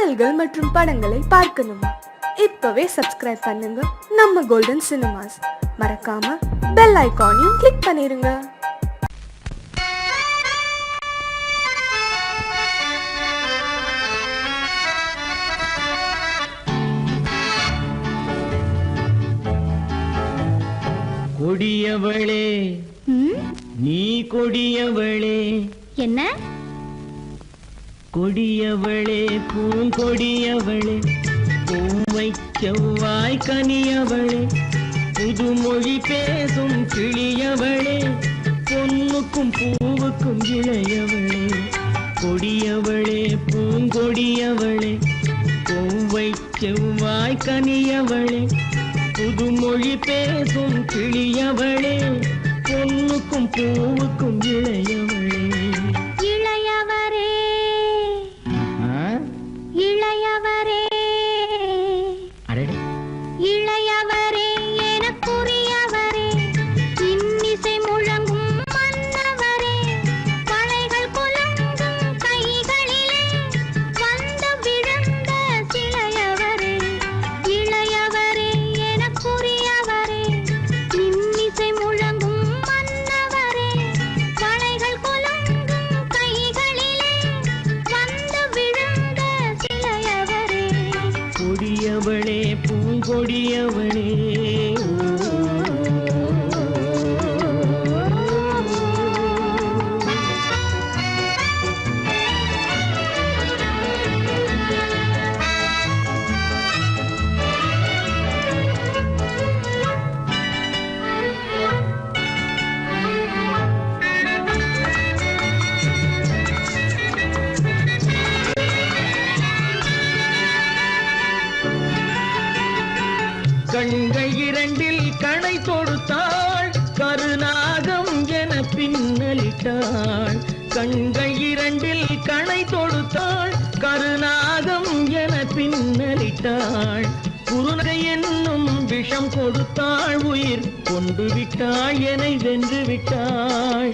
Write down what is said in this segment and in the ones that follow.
பாடல்கள் மற்றும் படங்களை பார்க்கணுமா? இப்பவே சப்ஸ்கிரைப் பண்ணுங்க நம்ம கோல்டன் சினிமாஸ். மறக்காம பெல் ஐகானையும் கிளிக் பண்ணிருங்க. கொடியவளே நீ கொடியவளே. என்ன கொடியவளே பூங்கொடியவளே, பூவை செவ்வாய் கனியவளே, புதுமொழி பேசும் கிளியவளே, பொன்னுக்கும் பூவுக்கும் இளையவளே. கொடியவளே பூங்கொடியவளே, பூவை செவ்வாய் கனியவளே, புதுமொழி பேசும் கிளியவளே, பொன்னுக்கும் பூவுக்கும் இளையவளே. இளையவரே இளையவரே இளையவரே எனக்குரியவரே, இன்னிசை முழங்கும் மன்னவரே, வளைகள் குலுங்கும் கைகளிலே வந்து விழுந்த சிலையவரே. இளையவரே எனக்குரியவரே, இன்னிசை முழங்கும் மன்னவரே, வளைகள் குலுங்கும் கைகளிலே வந்து விழுந்த சிலையவரே. கொடியவளே பூங்கொடியவளே. கண்கள் இரண்டில் கணை தொடுத்தாள், கருநாகம் என பின்னலிட்டாள். கண்கள் இரண்டில் கணை தொடுத்தாள், கருநாகம் என பின்னலிட்டாள். குருநகை என்னும் விஷம் கொடுத்தாள், உயிர் கொண்டு விட்டாள், என்னை வென்று விட்டாள்.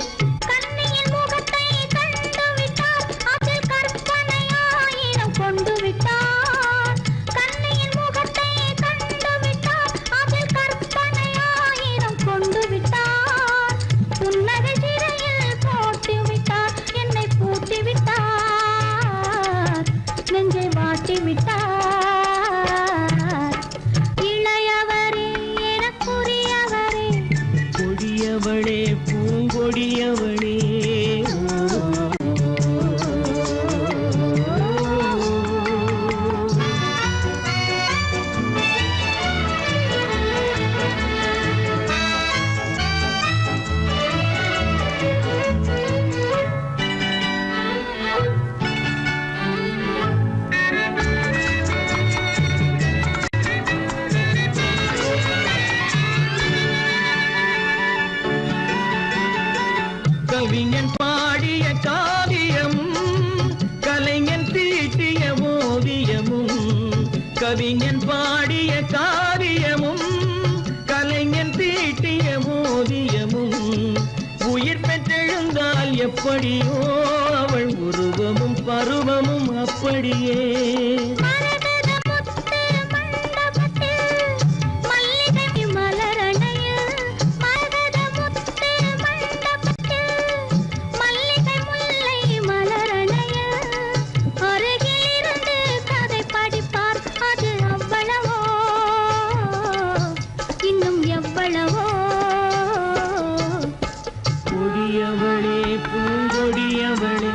கண்ணியின் முகத்தை கண்டு விட்டார், அதில் கற்பனையாயிரம் கொண்டு விட்டார். கண்ணியின் முகத்தை கண்டு விட்டார், அதில் கற்பனையாயிரம் கொண்டு விட்டார். புன்னகை சிறையில் போட்டு விட்டார், என்னை பூட்டி விட்டார், நெஞ்சை வாட்டி விட்டார். இளையவரே எனக்குரியவரே, கொடியவளே பூங்கொடியவளே. கவிஞன் பாடிய காவியமும், கலைஞன் தீட்டிய ஓவியமும். கவிஞன் பாடிய காவியமும், கலைஞன் தீட்டிய ஓவியமும். உயிர் பெற்றெழுந்தால் எப்படியோ அவள் உருவமும் பருவமும் அப்படியே. மரகத முத்து மண்டபத்தில் மல்லிகை மலரணையில், மரகத முத்து மண்டபத்தில் மல்லிகை முல்லை மலரணையில், அருகில் இருந்து கதை படிப்பார், அது அவ்வளவோ இன்னும் எவ்வளவோ. கொடியவளே பூங்கொடியவளே,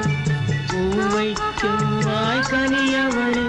பூவை செவ்வாய் கனியவளே,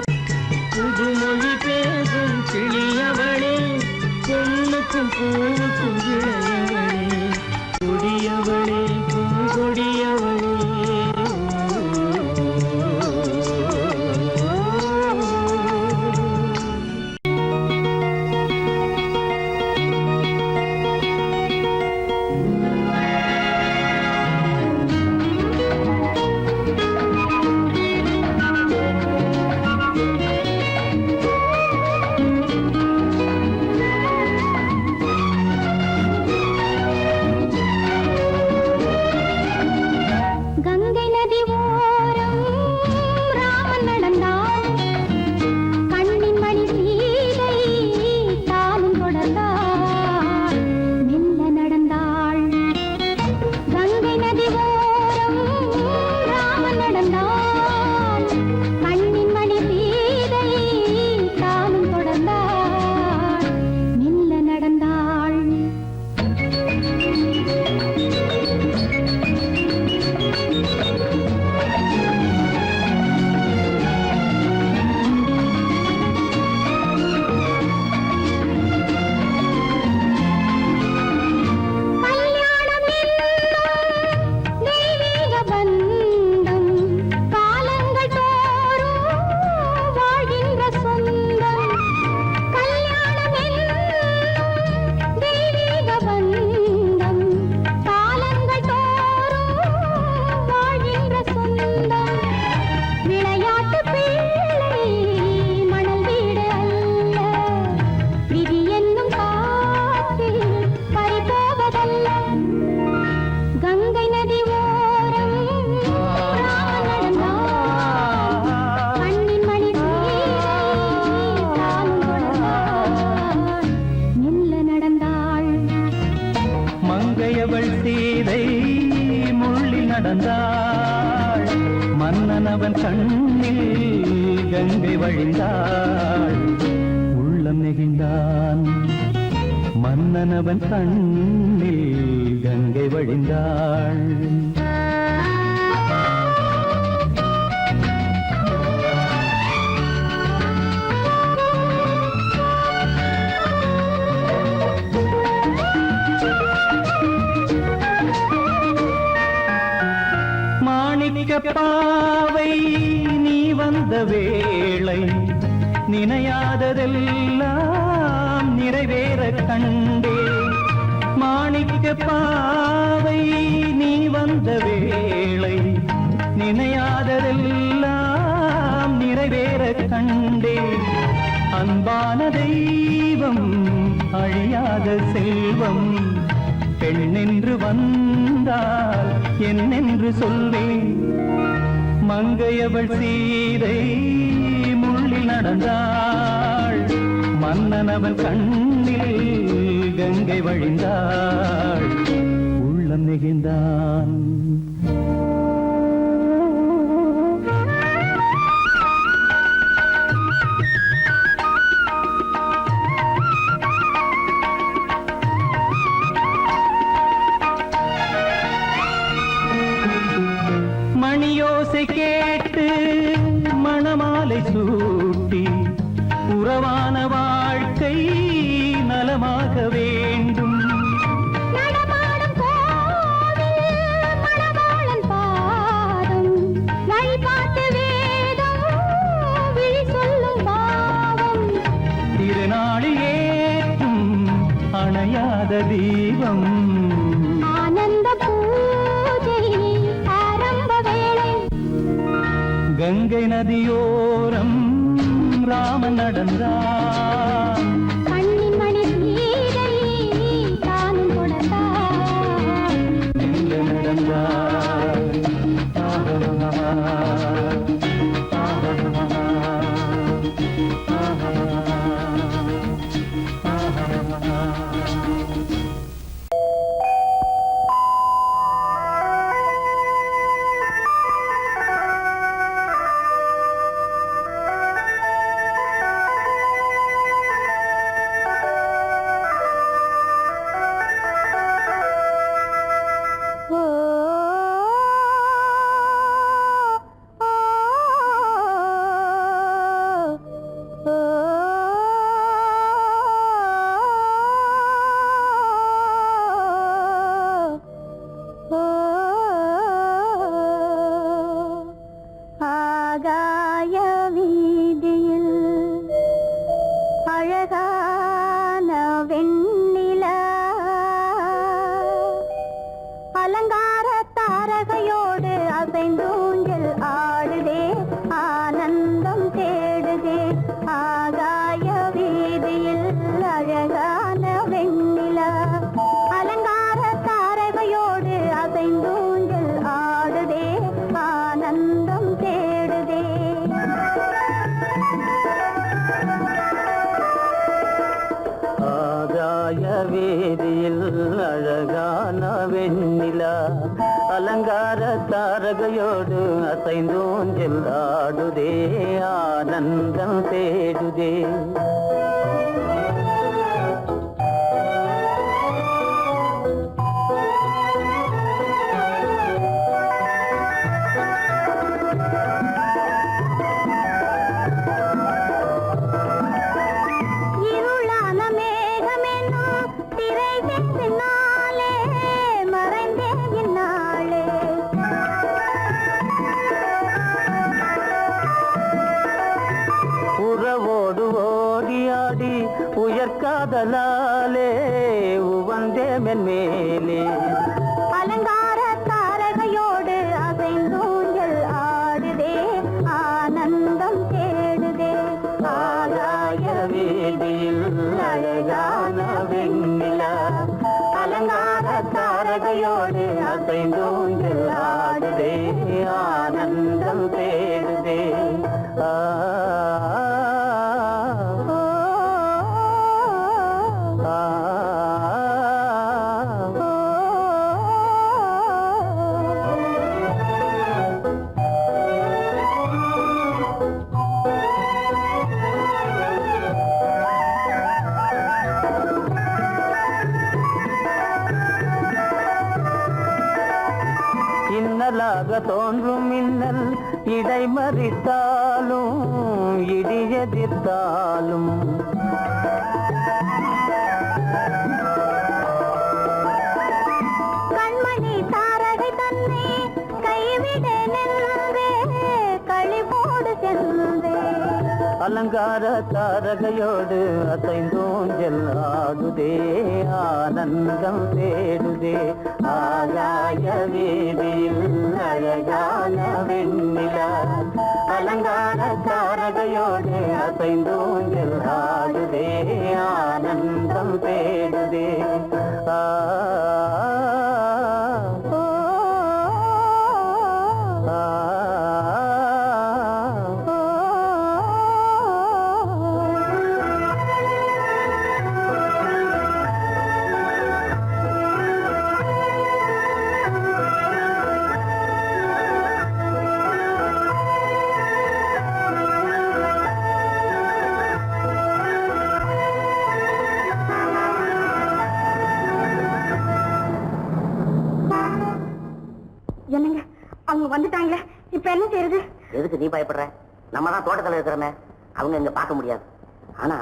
கங்கை வழிந்தாள் உள்ளம் நெகிழ்ந்தான் மன்னனவன் கண்ணில் கங்கை வழிந்தாள் பாவை நீ வந்த வேளை நினையாததெல்லாம் நிறைவேற கண்டே மாணிக்க பாவை நீ வந்த வேளை நினையாததெல்லாம் நிறைவேற கண்டே அன்பான தெய்வம் அழியாத செல்வம் பெண்ணென்று வந்தால் என்னென்று சொல்வேன் மங்கையவள் சீதை முள்ளில் நடந்தாள் மன்னனவன் கண்ணில் கங்கை வழிந்தாள் உள்ளம் நெகிழ்ந்தான் மணியோசை கேட்டு மணமாலை சூட்டி உறவான வாழ்க்கை நலமாக வேண்டும் நடமாடும் கோவில் மணவாளன் பாதம் வழிபாட்டு வேதம் விழி சொல்லும் பாவம் திருநாளில் ஏற்றும் அணையாத தீபம் ஆனந்த பூஜை ஆரம்ப வேளை கங்கை நதியோரம் ராமன் நடந்தான் கண்ணின் மணி சீதை தானும் கொடுத்தார் எங்க நடந்தான் ஆகாய வீதியில் அழகான வெண்ணிலா அலங்கார தாரகையோடு அசைந்தூஞ்சல் ஆடுதே ஆனந்தம் தேடுதே ஆகாய வீதியில் அழகான வெண்ணிலா அலங்கார தாரகையோடு அசைந்தூஞ்சல் ஆடுதே ஆனந்தம் தேடுதே ஆகாய வேதியில் அழகான வெண்ணிலா அலங்கார தாரகையோடு அசைந்தோஞ்சல் ஆடுதே ஆனந்தம் தேடுதே இருளான மேகமென்னும் திரை வெற்றினாலே மறைந்தே இந்நாளே உறவோடு ஓடியாடி உயர்காதலாலே உவந்தே மென்மேலே அலங்கார தாரகையோடு அசைந்தூஞ்சல் ஆடுதே ஆனந்தம் தேடுதே ஆகாய வீதியில் அழகான வெண்ணிலா அலங்கார தாரகையோடு அசைந்தூஞ்சல் ஆடுதே ஆனந்தம் தேடுதே ஆ ஓ இடைமறித்தாலும் இடியெதிர்த்தாலும் கண்மணி தாரகை தன்னை கைவிட நின்றே களிபோடு சென்றே அலங்கார தாரகையோடு அசைந்தோஞ்சல் ஆடுதே ஆனந்தம் தேடுதே ஆகாய வீதியில் அழகான வெண்ணிலா அலங்கார தாரகையோடு அசைந்தோஞ்சல் ஆடுதே ஆனந்தம் தேடுதே ஆ என்னங்க அவங்க வந்துட்டாங்களே இப்ப என்ன செய்யறது? எதுக்கு நீ பயப்படுற? நம்ம தான் தோட்டத்துல இருக்கிறோமே, அவங்க இங்க பார்க்க முடியாது. ஆனா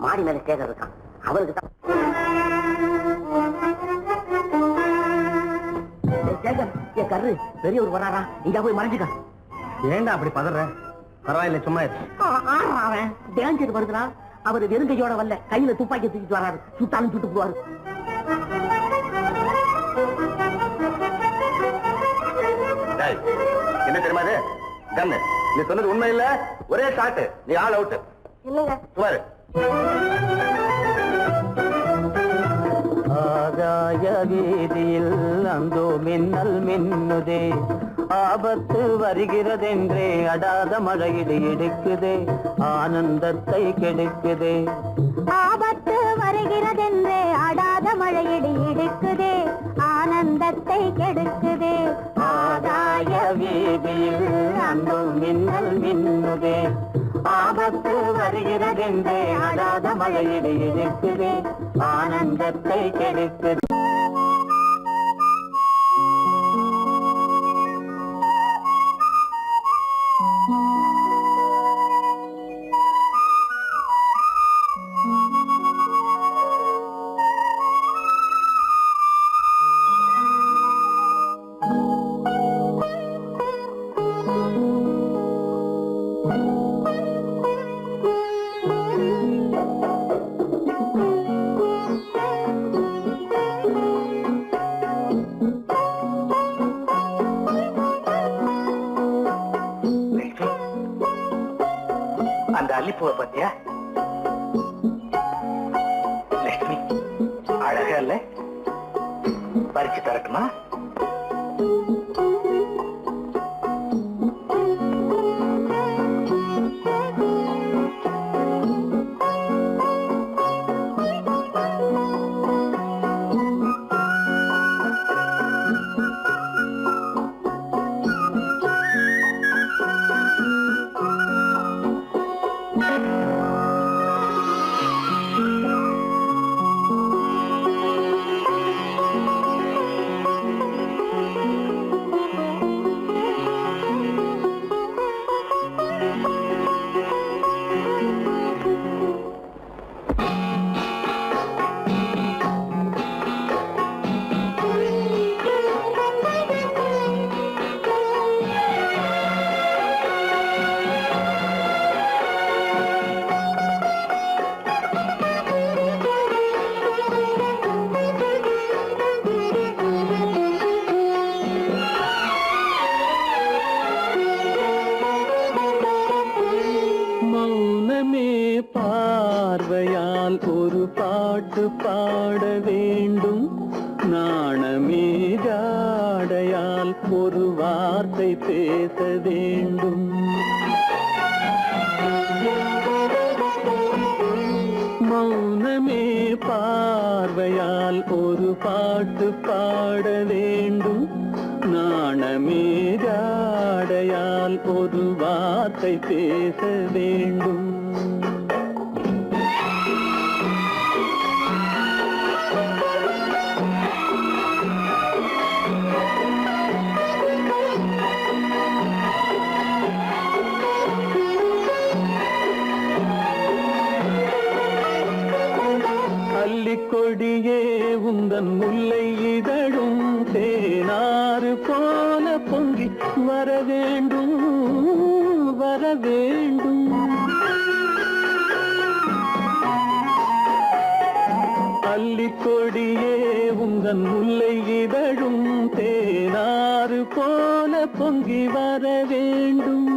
மாடி மேல ஸ்டேஜர் இருக்கான், அவருக்கு தான். என் கரு பெரியவர் வராரா, இங்க போய் மறைஞ்சுக்க. ஏண்டா அப்படி பதற? பரவாயில்ல, சும்மா அவன் டேஞ்சர் வருதுனா, அவர் வெறுங்கையோட வரல, கையில துப்பாக்கி தூக்கிட்டு வராரு, சுட்டாலும் சுட்டு போவாரு. என்ன தெரியுமா அது? கண்ணு, நீ சொன்னது உண்மை இல்ல, ஒரே ஷாட், நீ ஆல் அவுட். இல்லங்க சுமாரு. ஆகாய வீதியில் அந்தோ மின்னல் மின்னுதே, ஆபத்து வருகிறதென்றே அடாத மழையிடு இடுக்குதே, ஆனந்தத்தை கெடுக்குதே. ஆபத்து வருகிறதென்றே அடாத மழையிடி இடுக்குதே, ஆனந்தத்தை கெடுக்குதே. ஆகாய வீதியில் அந்தோ மின்னல் மின்னுதே, ஆபத்து வருகிறதென்றே அடாத மழையிடு இடுக்குதே, ஆனந்தத்தை கெடுக்குதே. அந்த அல்லிப்பூவை பத்தியா? லட்சுமி அழகா இல்ல? பறிச்சு தரட்டுமா? பார்வையால் ஒரு பாட்டு பாட வேண்டும், நாணமே ஜாடையால் ஒரு வார்த்தை பேச வேண்டும். மௌனமே பார்வையால் ஒரு பாட்டு பாட வேண்டும், நாணமே ஜாடையால் ஒரு வார்த்தை பேச வேண்டும். அல்லிக்கொடியே உந்தன் முல்லை இதழும் தேனாறு போல பொங்கி வர வேண்டும் வர வேண்டும். அல்லிக்கொடியே உந்தன் முல்லை இதழும் தேனாறு போல பொங்கி வர வேண்டும்.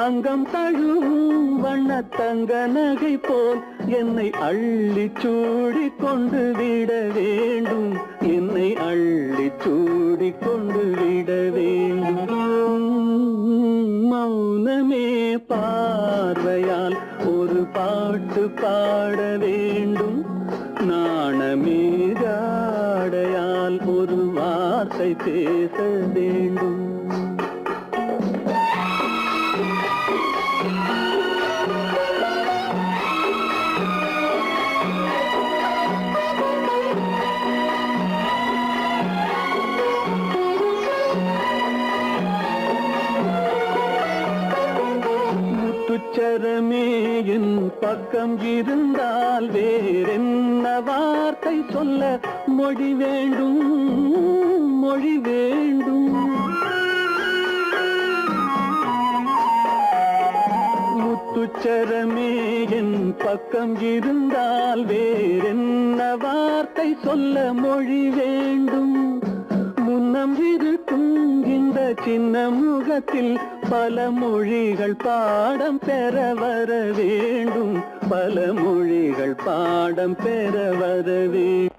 அங்கம் தழுவும் வண்ணத்தங்க நகை போல் என்னை அள்ளி சூடி கொண்டு விட வேண்டும். என்னை அள்ளி சூடி கொண்டு விட வேண்டும். மௌனமே பார்வையால் ஒரு பாட்டு பாட வேண்டும். நாணமே ஜாடையால் ஒரு வார்த்தை பேச வேண்டும். முத்துச்சரமே என் பக்கம் இருந்தால் வேறென்ன வார்த்தை சொல்ல மொழி வேண்டும் மொழி வேண்டும். முத்துச்சரமே என் பக்கம் இருந்தால் வேறென்ன வார்த்தை சொல்ல மொழி வேண்டும். முன்னம் இருக்கும் இந்த சின்ன முகத்தில் பல மொழிகள் பாடம் பெற வர வேண்டும். பல மொழிகள் பாடம் பெற வர வேண்டும்.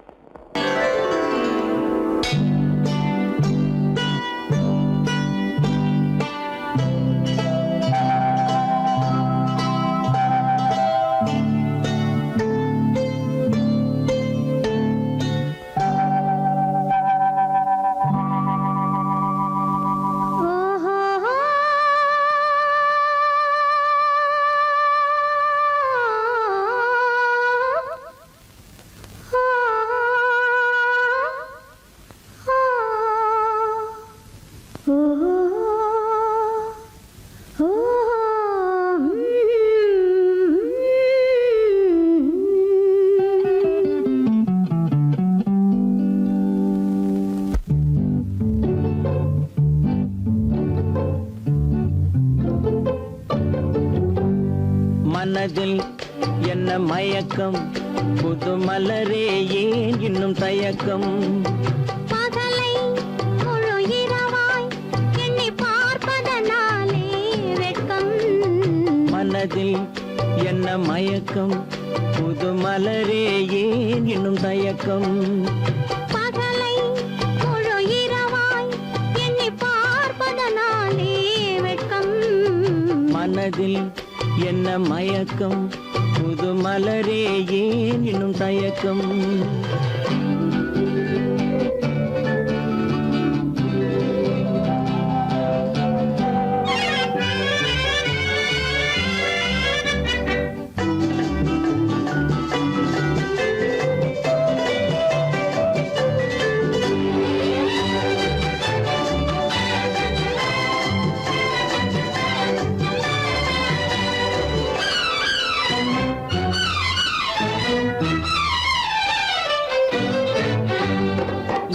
மனதில் என்ன மயக்கம், புது மலரே ஏன் இன்னும் தயக்கம்? பகலை முழு இரவாய் எண்ணி பார்ப்பதனாலே வெட்கம். மனதில் என்ன மயக்கம், புது மலரே ஏன் இன்னும் தயக்கம்? பகலை முழு இரவாய் எண்ணி பார்ப்பதனாலே வெட்கம். மனதில் என்ன மயக்கம், புது மலரே ஏன் இன்னும் தயக்கம்?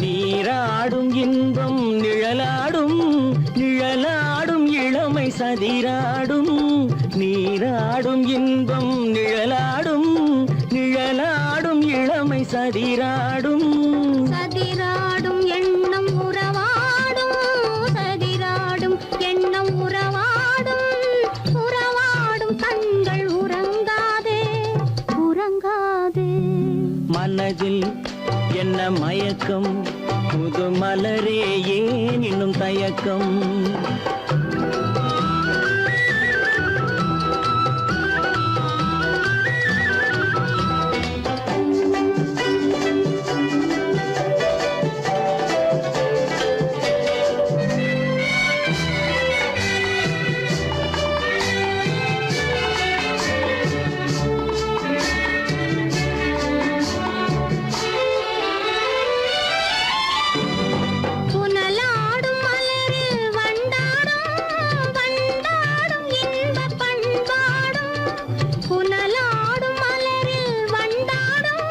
நீராடும் இன்பம் நிழலாடும், நிழலாடும் இளமை சதிராடும். நீராடும் இன்பம் நிழலாடும், நிழலாடும் இளமை சதிராடும். சதிராடும் எண்ணம் உறவாடும், சதிராடும் எண்ணம் உறவாடும். உறவாடும் கண்கள் உறங்காதே உறங்காதே. மனதில் என்ன மயக்கம், புது மலரே ஏன் இன்னும் தயக்கம்? புனலாடும் மலரில் வண்டாடும், வண்டாடும் இன்பப் பண்பாடும். புனலாடும் மலரில் வண்டாடும்,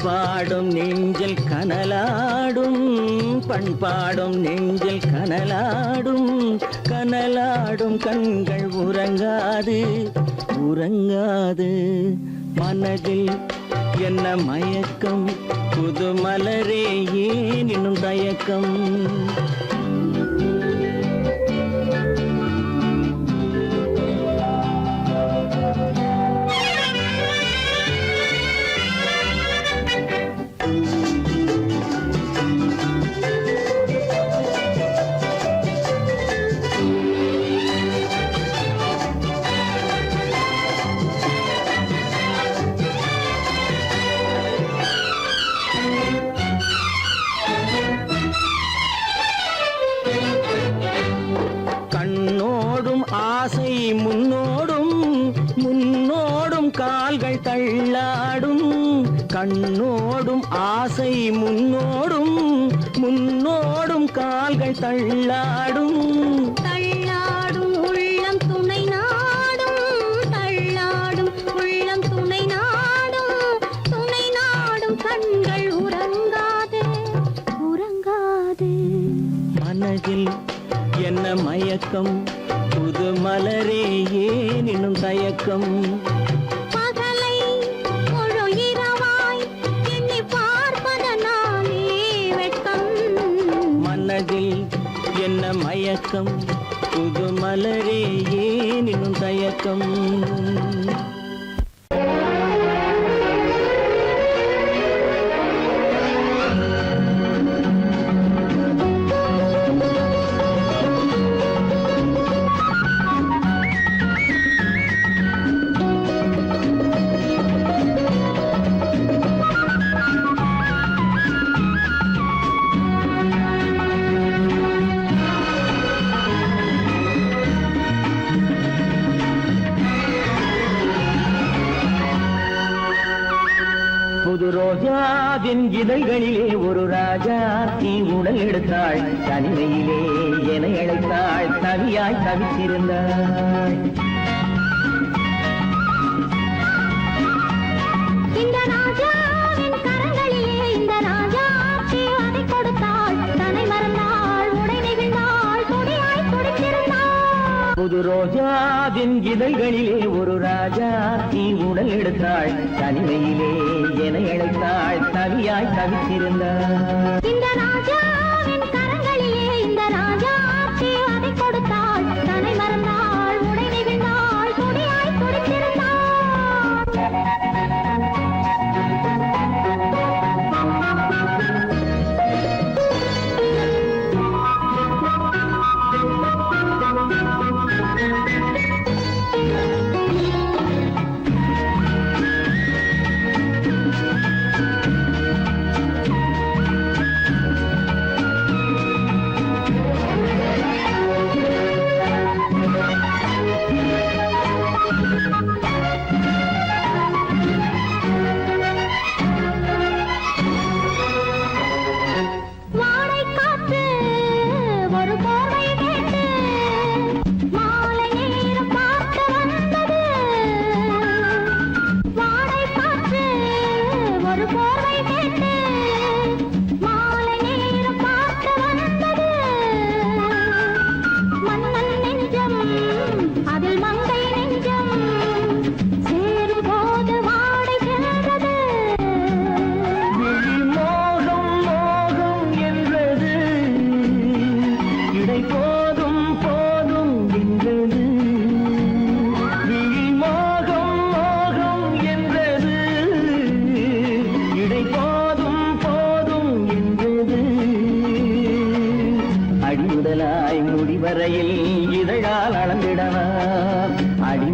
பாடும் நெஞ்சில் கனலாடும், பண்பாடும் நெஞ்சில் கனலாடும், கனலாடும் கண்கள் உறங்காது உறங்காது. மனதில் என்ன மயக்கம், புது மலரே ஏன் இன்னும் தயக்கம்? கண்ணோடும் ஆசை முன்னோடும், முன்னோடும் கால்கள் தள்ளாடும். கண்ணோடும் ஆசை முன்னோடும், முன்னோடும் கால்கள் தள்ளாடும். தள்ளாடும் உள்ளம் துணை நாடும், தள்ளாடும் உள்ளம் துணை நாடும், துணை நாடும் கண்கள் உறங்காதே உறங்காதே. மனதில் என்ன மயக்கம், புது மலரே ஏன் இன்னும் தயக்கம்? பகலை முழு இரவாய் எண்ணி பார்ப்பதனாலே வெட்கம். மனதில் என்ன மயக்கம், புது மலரே ஏன் இன்னும் தயக்கம்? புது ரோஜாவின் இதழ்களிலே ஒரு ராஜா தீ உடல் எடுத்தாள், தனிமையிலே என அழைத்தாள், தவியாய் தவித்திருந்தாள். இந்த ராஜாவின் கரங்களிலே இந்த ராஜாத்தி அதை கொடுத்தாள், தன்னை மறந்தாள், உடை நெகிழ்ந்தாள், துடியாய் துடித்திருந்தாள். புது ரோஜாவின் இதழ்களிலே ஒரு ராஜா தீ உடல் எடுத்தாள், தனிமையிலே என அழைத்தாள், தவியாய் தவித்திருந்தாள். இந்த ராஜாவின் கரங்களிலே இந்த ராஜாத்தி அதை கொடுத்தாள், தன்னை மறந்தாள், உடை நெகிழ்ந்தாள், துடியாய் துடித்திருந்தாள்.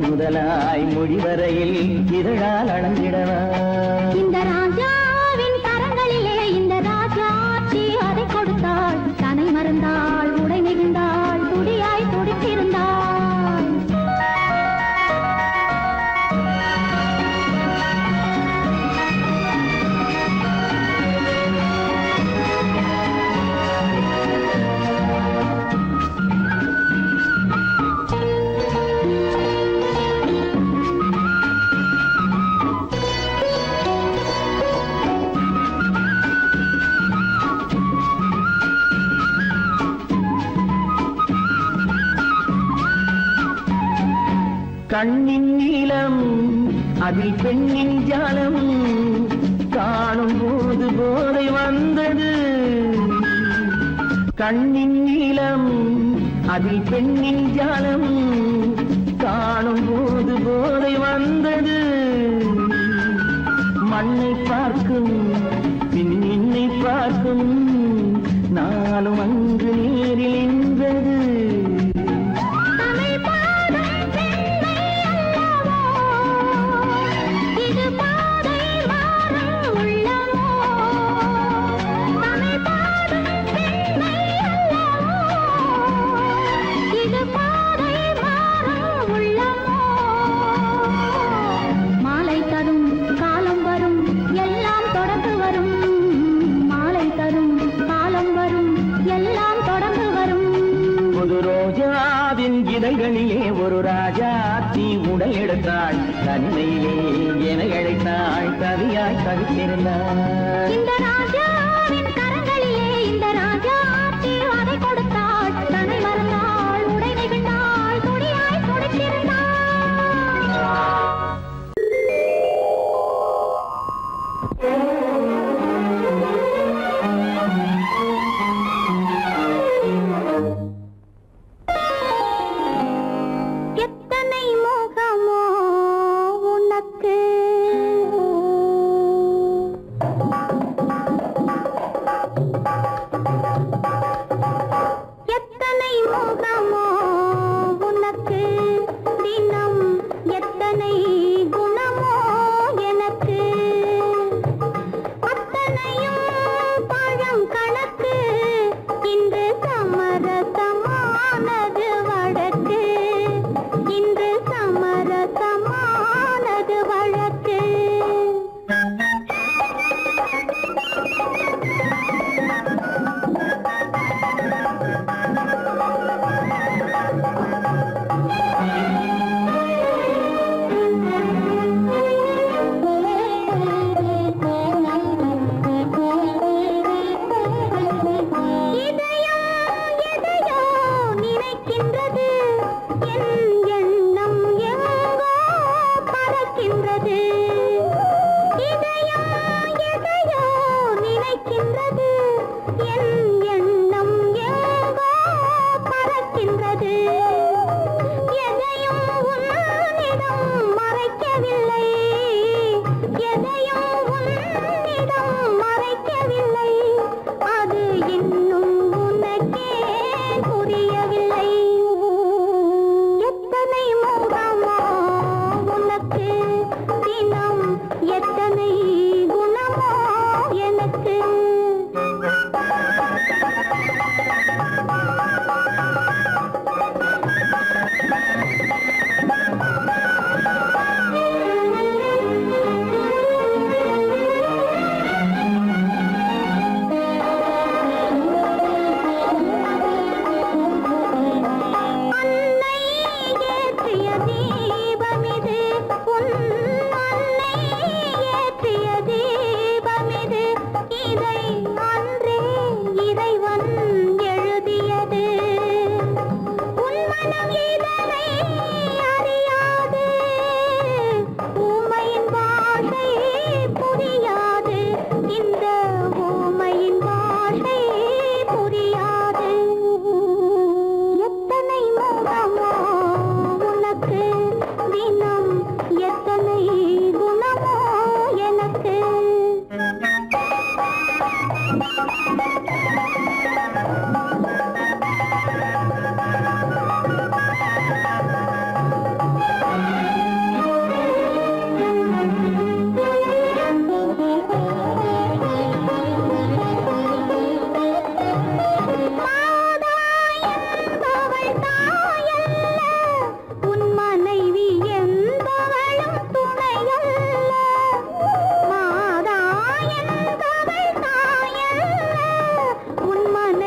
முதலாய் முடிவரையில் இதழால் அளந்திடவா இந்த ராஜாவின் கரங்களிலே இந்த ராஜாச்சி அதை கொடுத்தாள் தன்னை மறந்தாள் உடை நெகிழ்ந்தாள் துடியாய் துடித்திருந்தாள் கண்ணின் நீளம் அதில் பெண்ணின் ஜாலம் காணும் போது போதை வந்தது. கண்ணின் நீளம் அதில் பெண்ணின் ஜாலம் காணும் போது போதை வந்தது. மண்ணை பார்க்கும் பின் என்னை பார்க்கும் நானும் அங்கு நேரில் நின்றது. தமிழ் பாடும் பெண்மை அல்லவோ, இது பாதை மாறும் உள்ளமோ. தமிழ் பாடும் பெண்மை அல்லவோ, இது பாதை மாறும் உள்ளமோ. மாலை தரும் காலம் வரும், எல்லாம் தொடர்ந்து வரும். மாலை தரும் காலம் வரும், எல்லாம் தொடர்ந்து வரும். புது ரோஜாவின் இதழ்களிலே ஒரு ராஜாத்தி உடல் எடுத்தாள். தனிமையிலே என அழைத்தாள், கவியாய் கவித்திருந்தாள். இந்த ராஜாவின் கரங்களிலே இந்த ராஜாத்தி அதை கொடுத்தாள். தன்னை மறந்தாள், உடை நெகிழ்ந்தாள், துடியாய் துடித்திருந்தாள். எத்தனை மோகமோ உனக்கு, எத்தனை மோகமோ உனக்கு, தினம் எத்தனை குணமோ எனக்கு. அத்தனையும் பழம் கணக்கு, இன்று சமரசமானது வழக்கு. இன்று சமரசமானது வழக்கு. இதயம் எதையோ நினைக்கின்றது, என் எண்ணம் எங்கோ பறக்கின்றது. இதயம் எதையோ நினைக்கின்றது, என் எண்ணம் எங்கோ பறக்கின்றது. எதையும் உன்னிடம் மறைக்கவில்லை, எதையும் உன்னிடம் மறைக்கவில்லை. அது இன்னும் உனக்கே புரியவில்லை. எத்தனை மோகமோ உனக்கு, தினம் எத்தனை குணமோ எனக்கு. அன்னை ஏற்றிய தீபமிது, உன் அன்னை ஏற்றிய தீபமிது. இதை அன்றே இறைவன் எழுதியது. உன் மனம் இதனை அறியாது, ஊமையின் பாஷை புரியாது. இந்த ஊமையின் பாஷை புரியாது. எத்தனை மோகமோ உனக்கு, தினம் எத்தனை குணமோ எனக்கு. மாதா என்பவள் தாயல்ல, உன் மனைவி என்பவளும் துணையல்ல. மாதா என்பவள் தாயல்ல, உன் மனைவி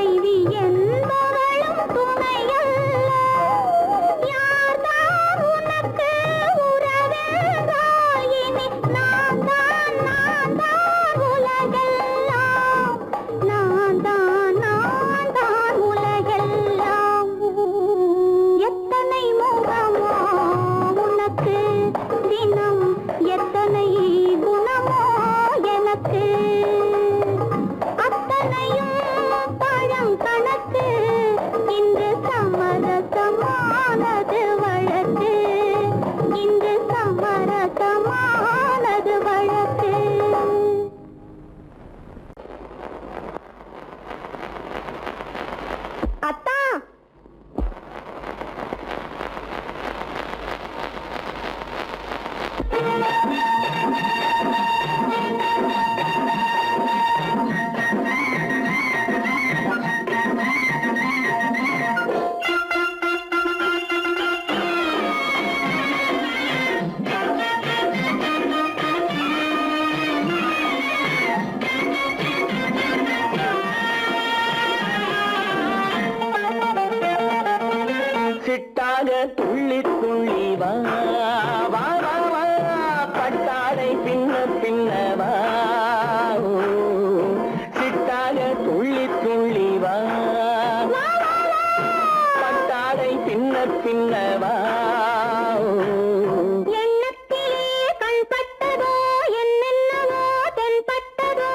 சிட்டாக துள்ளி துள்ளி வா வா வா வா பட்டாடை பின்ன பின்னவா சிட்டாக துள்ளி துள்ளி வா பட்டாடை பின்ன பின்னவா எண்ணத்திலே கண்பட்டதோ என்னென்னவோ தென்பட்டதோ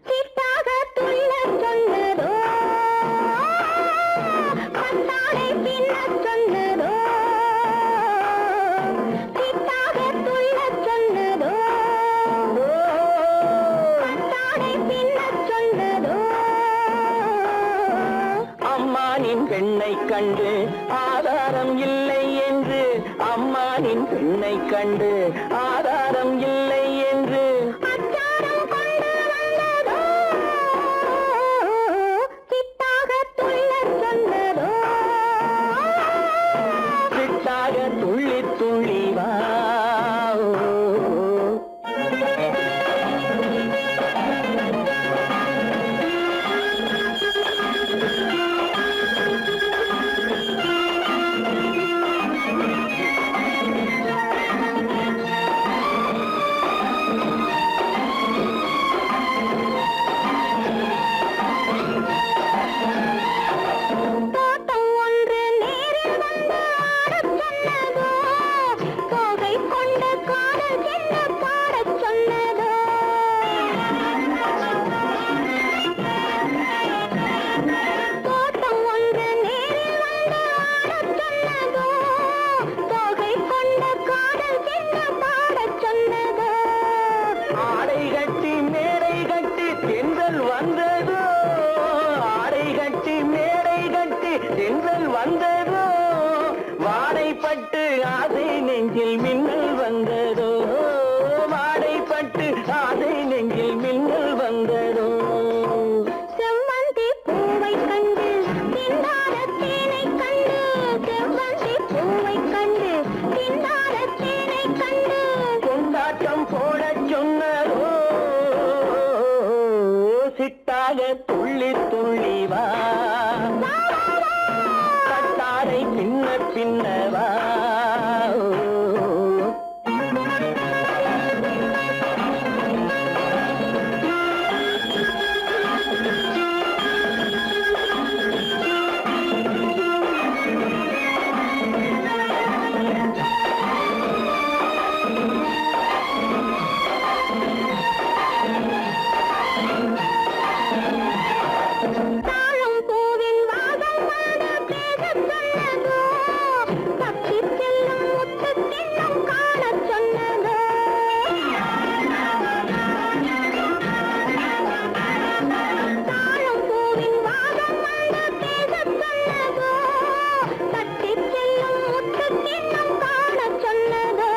சிட்டாக துள்ளச் சொன்னதோ பட்டாடை பின்னச் சொன்னதோ சிட்டாக துள்ளச் சொன்னதோ பட்டாடை பின்னச் சொன்னதோ அம்மானின் பெண்ணை கண்டு ஆதாரம் இல்லை என்று அம்மானின் பெண்ணை கண்டு ஆதாரம் இல்லை என்று அச்சாரம் கொண்டு வந்ததோ சிட்டாக துள்ளச் சொன்னதோ சிட்டாக துள்ளி துள்ளி வா தோட்டம் ஒன்று நேரில் வந்து ஆடச் சொன்னதோ தோகை கொண்ட காதல் என்ன பாடச் சொன்னதோ தோட்டம் ஒன்று நேரில் வந்து ஆடச் சொன்னதோ தோகை கொண்ட காதல் என்ன பாடச் சொன்னதோ ஆடை கட்டி மேடை கட்டி தென்றல் வந்ததோ ஆடை கட்டி மேடை கட்டி தென்றல் வந்ததோ வாடைப்பட்டு ஆசை நெஞ்சில் மின்னல் வந்ததோ வாடைப்பட்டு ஆசை நெஞ்சில் மின்னல் வந்ததோ செவ்வந்தி பூவை கண்டு திண்டாட தேனை கண்டு செவ்வந்தி பூவை கண்டு திண்டாட தேனை கண்டு கொண்டாட்டம் போடச் சொன்னதோ சிட்டாக துள்ளி துள்ளி வா கட்டாரை பின்ன பின்னவா தாழம் பூவின் வாசம் வந்து பேசச் சொன்னதோ தப்பி செல்லும் முத்து கிண்ணம் காணச் சொன்னதோ தாழம் பூவின் வாசம் வந்து பேசச் சொன்னதோ தப்பி செல்லும் முத்து கிண்ணம் காணச் சொன்னதோ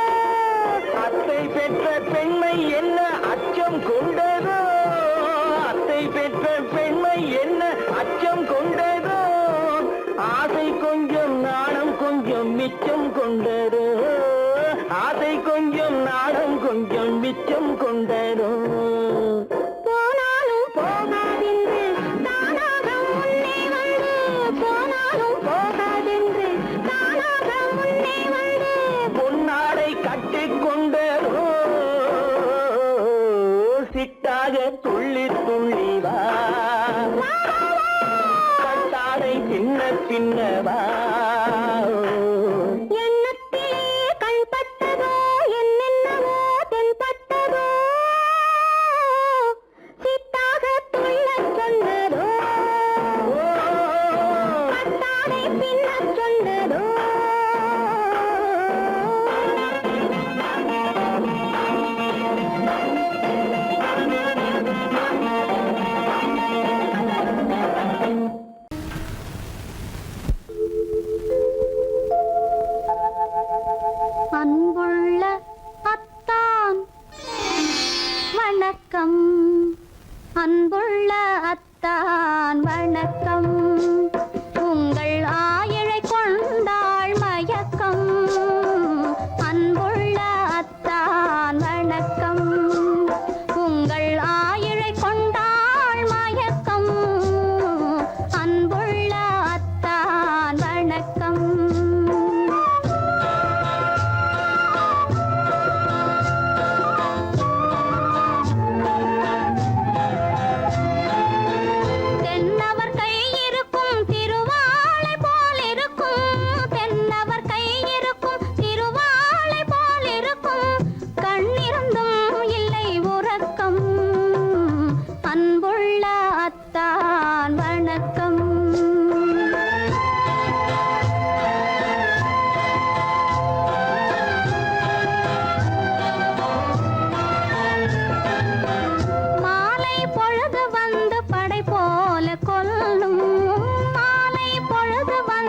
அத்தை பெற்ற பெண்மை என்ன அச்சம் கொண்டதோ அத்தை பெற்ற பெண்மை என்ன அச்சம் கொண்டதோ ஆசை கொஞ்சம் நாணம் கொஞ்சம் மிச்சம் கொண்டதோ ஆசை கொஞ்சம் நாணம் கொஞ்சம் மிச்சம் கொண்டதோ போனாலும் போகாதென்று தானாக முன்னே வந்து போனாலும் போகாதென்று தானாக முன்னே வந்து பொன்னாடை கட்டிக்கொண்டதோ சிட்டாக துள்ளி துள்ளி வா கட்டாடை பின்ன பின்னவா எண்ணத்திலே கண்பட்டதோ என்னென்னவோ தென்பட்டதோ சிட்டாக துள்ளச் சொன்னதோ பட்டாடை பின்னச் சொன்னதோ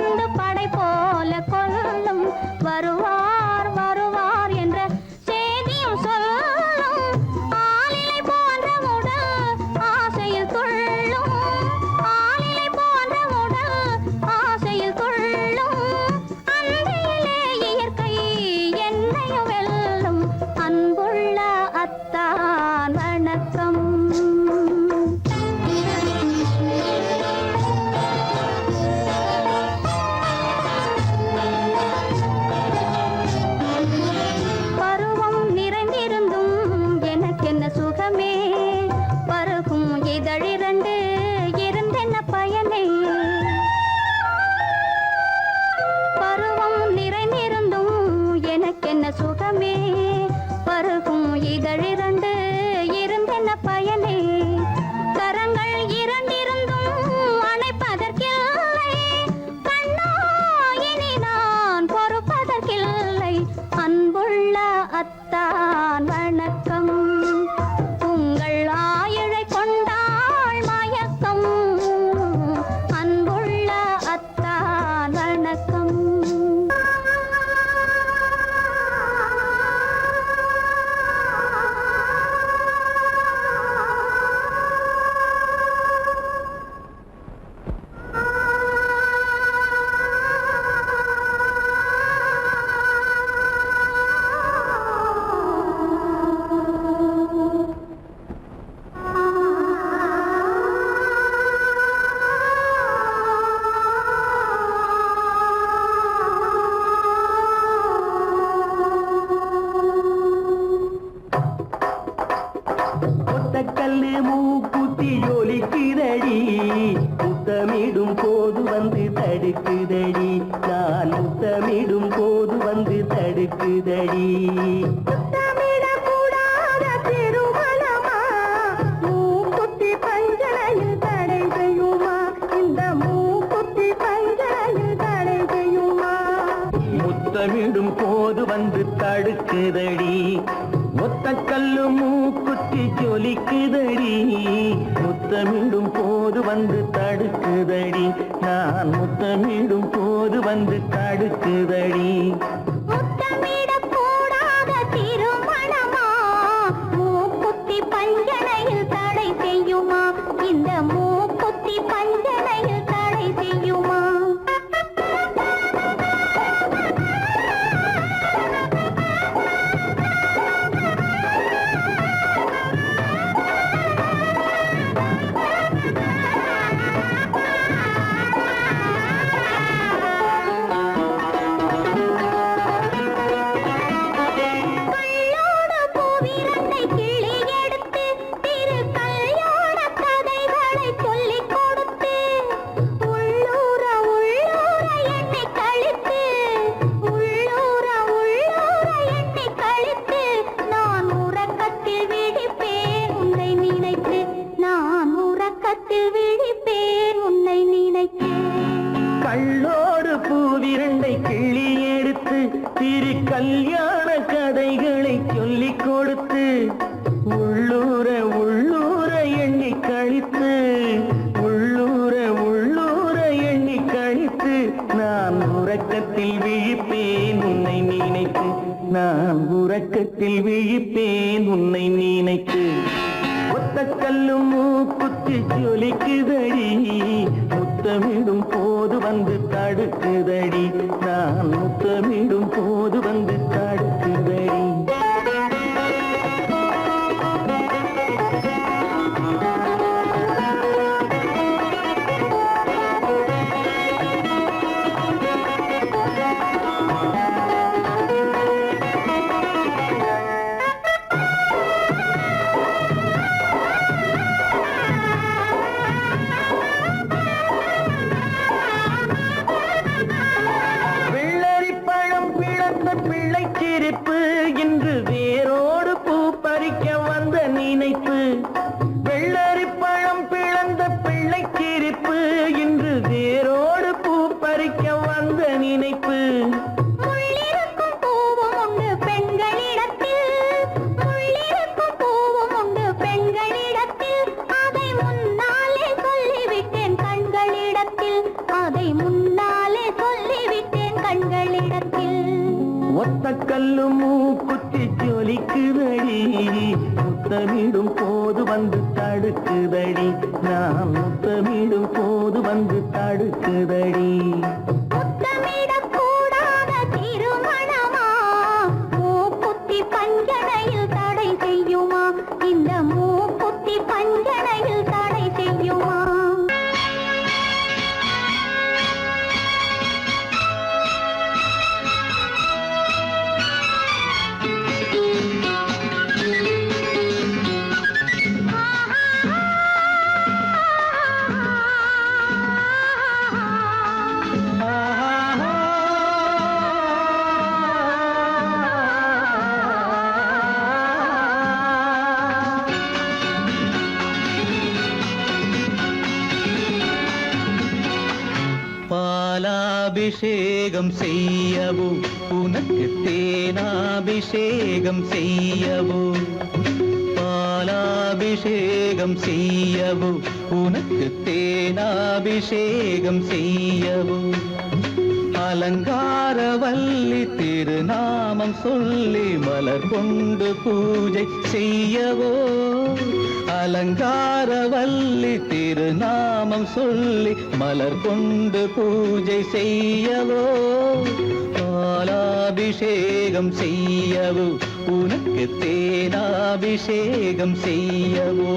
வந்து படை போல கொல்லும் வருவார் வருவார் என்ற செய்தியும் சொல்லும் ஆளிலை போன்ற உடல் ஆசையில் துள்ளும் ஆளிலை போன்ற உடல் ஆசையில் துள்ளும் அன்பிலே இயற்கை என்னையும் வெல்லும் அன்புள்ள அத்தான் வணக்கம் பருவம் நிறைந்திருந்தும் எனக்கென்ன சுகமே பருகும் இதழிரண்டு இருந்தென்ன பயனே பருவம் நிறைந்திருந்தும் எனக்கென்ன சுகமே பருகும் இதழிரண்டு இருந்தென்ன பயனே கரங்கள் இரண்டிருந்தும் அணைப்பதற்கில்லை கண்ணா இனி நான் பொறுப்பதற்கில்லை அன்புள்ள அத்தான் வணக்கம் உங்கள் ஆயுளை கொண்டாள் மயக்கம் அன்புள்ள அத்தான் வணக்கம் ஒத்தக்கல்லு மூக்குத்தி ஜொலிக்குதடி முத்தமிடும் போது வந்து தடுக்குதடி நான் முத்தமிடும் போது வந்து தடுக்குதடி முத்தமிடக்கூடாத திருமணமா மூக்குத்தி பஞ்சனையில் தடை செய்யுமா இந்த மூக்குத்தி பஞ்சனையில் தடை செய்யுமா முத்தமிடும் போது வந்து தடுக்குதடி ஒத்தக்கல்லு மூக்குத்தி ஜொலிக்குதடி முத்தமிடும் போது வந்து தடுக்குதடி நான் முத்தமிடும் போது வந்து தடுக்குதடி முத்தமிடக்கூடாத திருமணமா மூக்குத்தி பஞ்சனையில் தடை செய்யுமா இந்த மூக்குத்தி பஞ்சனையில் தடை செய்யுமா கள்ளோட பூவிரண்டை கிள்ளி எடுத்து திரு கல்யாண கதைகளை சொல்லிக் கொடுத்து உள்ளூர உள்ளூர எண்ணி கழித்து உள்ளூர உள்ளூர எண்ணி கழித்து நான் உறக்கத்தில் விழிப்பேன் உன்னை நினைத்து நான் உறக்கத்தில் விழிப்பேன் உன்னை நினைத்து கள்ளோடு பூவிரண்டை கிள்ளி எடுத்து திரு கல்யாண கதைகளை சொல்லிக் கொடுத்து உள்ளூர உள்ளூர எண்ணி கழித்து உள்ளூர உள்ளூர எண்ணி கழித்து நான் உறக்கத்தில் விழிப்பேன் உன்னை நினைத்து நான் உறக்கத்தில் விழிப்பேன் உன்னை நினைத்து ஒத்தக்கல்லு மூக்குத்தி ஜொலிக்குதடி முத்தமிடும் போது வந்து தடுக்குதடி நான் முத்தமிடும் போது வந்து தடுக்குதடி வெள்ளரிப்பழம் பிளந்த பிள்ளை சிரிப்பு இன்று வேரோடு பூ பறிக்க வந்த நினைப்பு வெள்ளரிப்பழம் பிளந்த பிள்ளை சிரிப்பு இன்று வேரோடு பூ பறிக்க வந்த நினைப்பு முள்ளிருக்கும் பூவும் உண்டு பெண்களிடத்தில் முள்ளிருக்கும் பூவும் உண்டு பெண்களிடத்தில் அதை முன்னாலே சொல்லிவிட்டேன் கண்களிடத்தில் அதை முன்னாலே முத்தக்கல்லு மூக்குத்தி ஜொலிக்குதடி முத்தமிடும் போது வந்து தடுக்குதடி நான் முத்தமிடும் போது வந்து தடுக்குதடி முத்தமிடக்கூடாத திருமணமா மூக்குத்தி பஞ்சனையில் தடை செய்யுமா இந்த மூக்குத்தி பஞ்சனையில் தடை செய்யுமா பாலாபிஷேகம் செய்யவோ உனக்கு தேனாபிஷேகம் செய்யவோ பாலாபிஷேகம் செய்யவோ உனக்கு தேனாபிஷேகம் செய்யவோ அலங்காரவல்லி திருநாமம் சொல்லி மலர் கொண்டு பூஜை செய்யவோ அலங்காரவல்லி திருநாமம் சொல்லி மலர் கொண்டு பூஜை செய்யவோ பாலாபிஷேகம் செய்யவோ உனக்கு தேனாபிஷேகம் செய்யவோ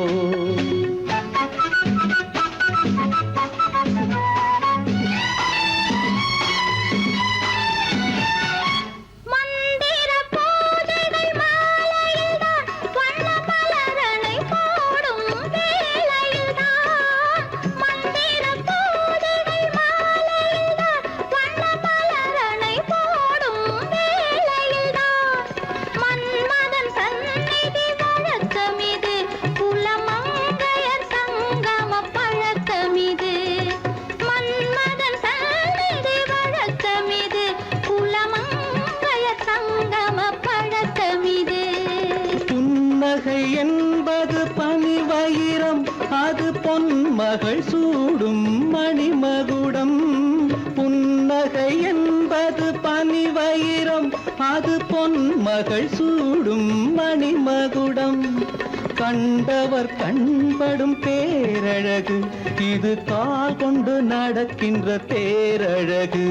என்பது பனிவயிரம் அது பொன்மகள் சூடும் மணிமகுடம் புன்னகை என்பது பனிவயிரம் அது பொன்மகள் சூடும் மணிமகுடம் கண்டவர் கண்படும் பேரழகு இது கால் கொண்டு நடக்கின்ற தேரழகு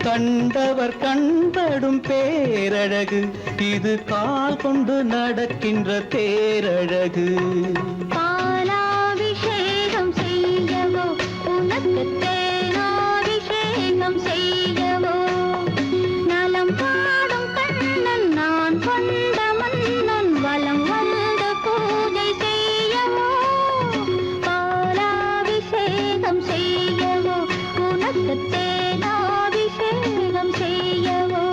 கண்டவர் கண்படும் பேரழகு இது கால் கொண்டு நடக்கின்ற தேரழகு பாலாபிஷேகம் செய்யவோ உனக்கு தேனாபிஷேகம் செய்யவோ நலம் பாடும் கண்ணன் நான் கொண்ட மன்னன் வலம் வந்து பூஜை செய்யவோ பாலாபிஷேகம் செய்யவோ உனக்கு தேனாபிஷேகம் செய்யவோ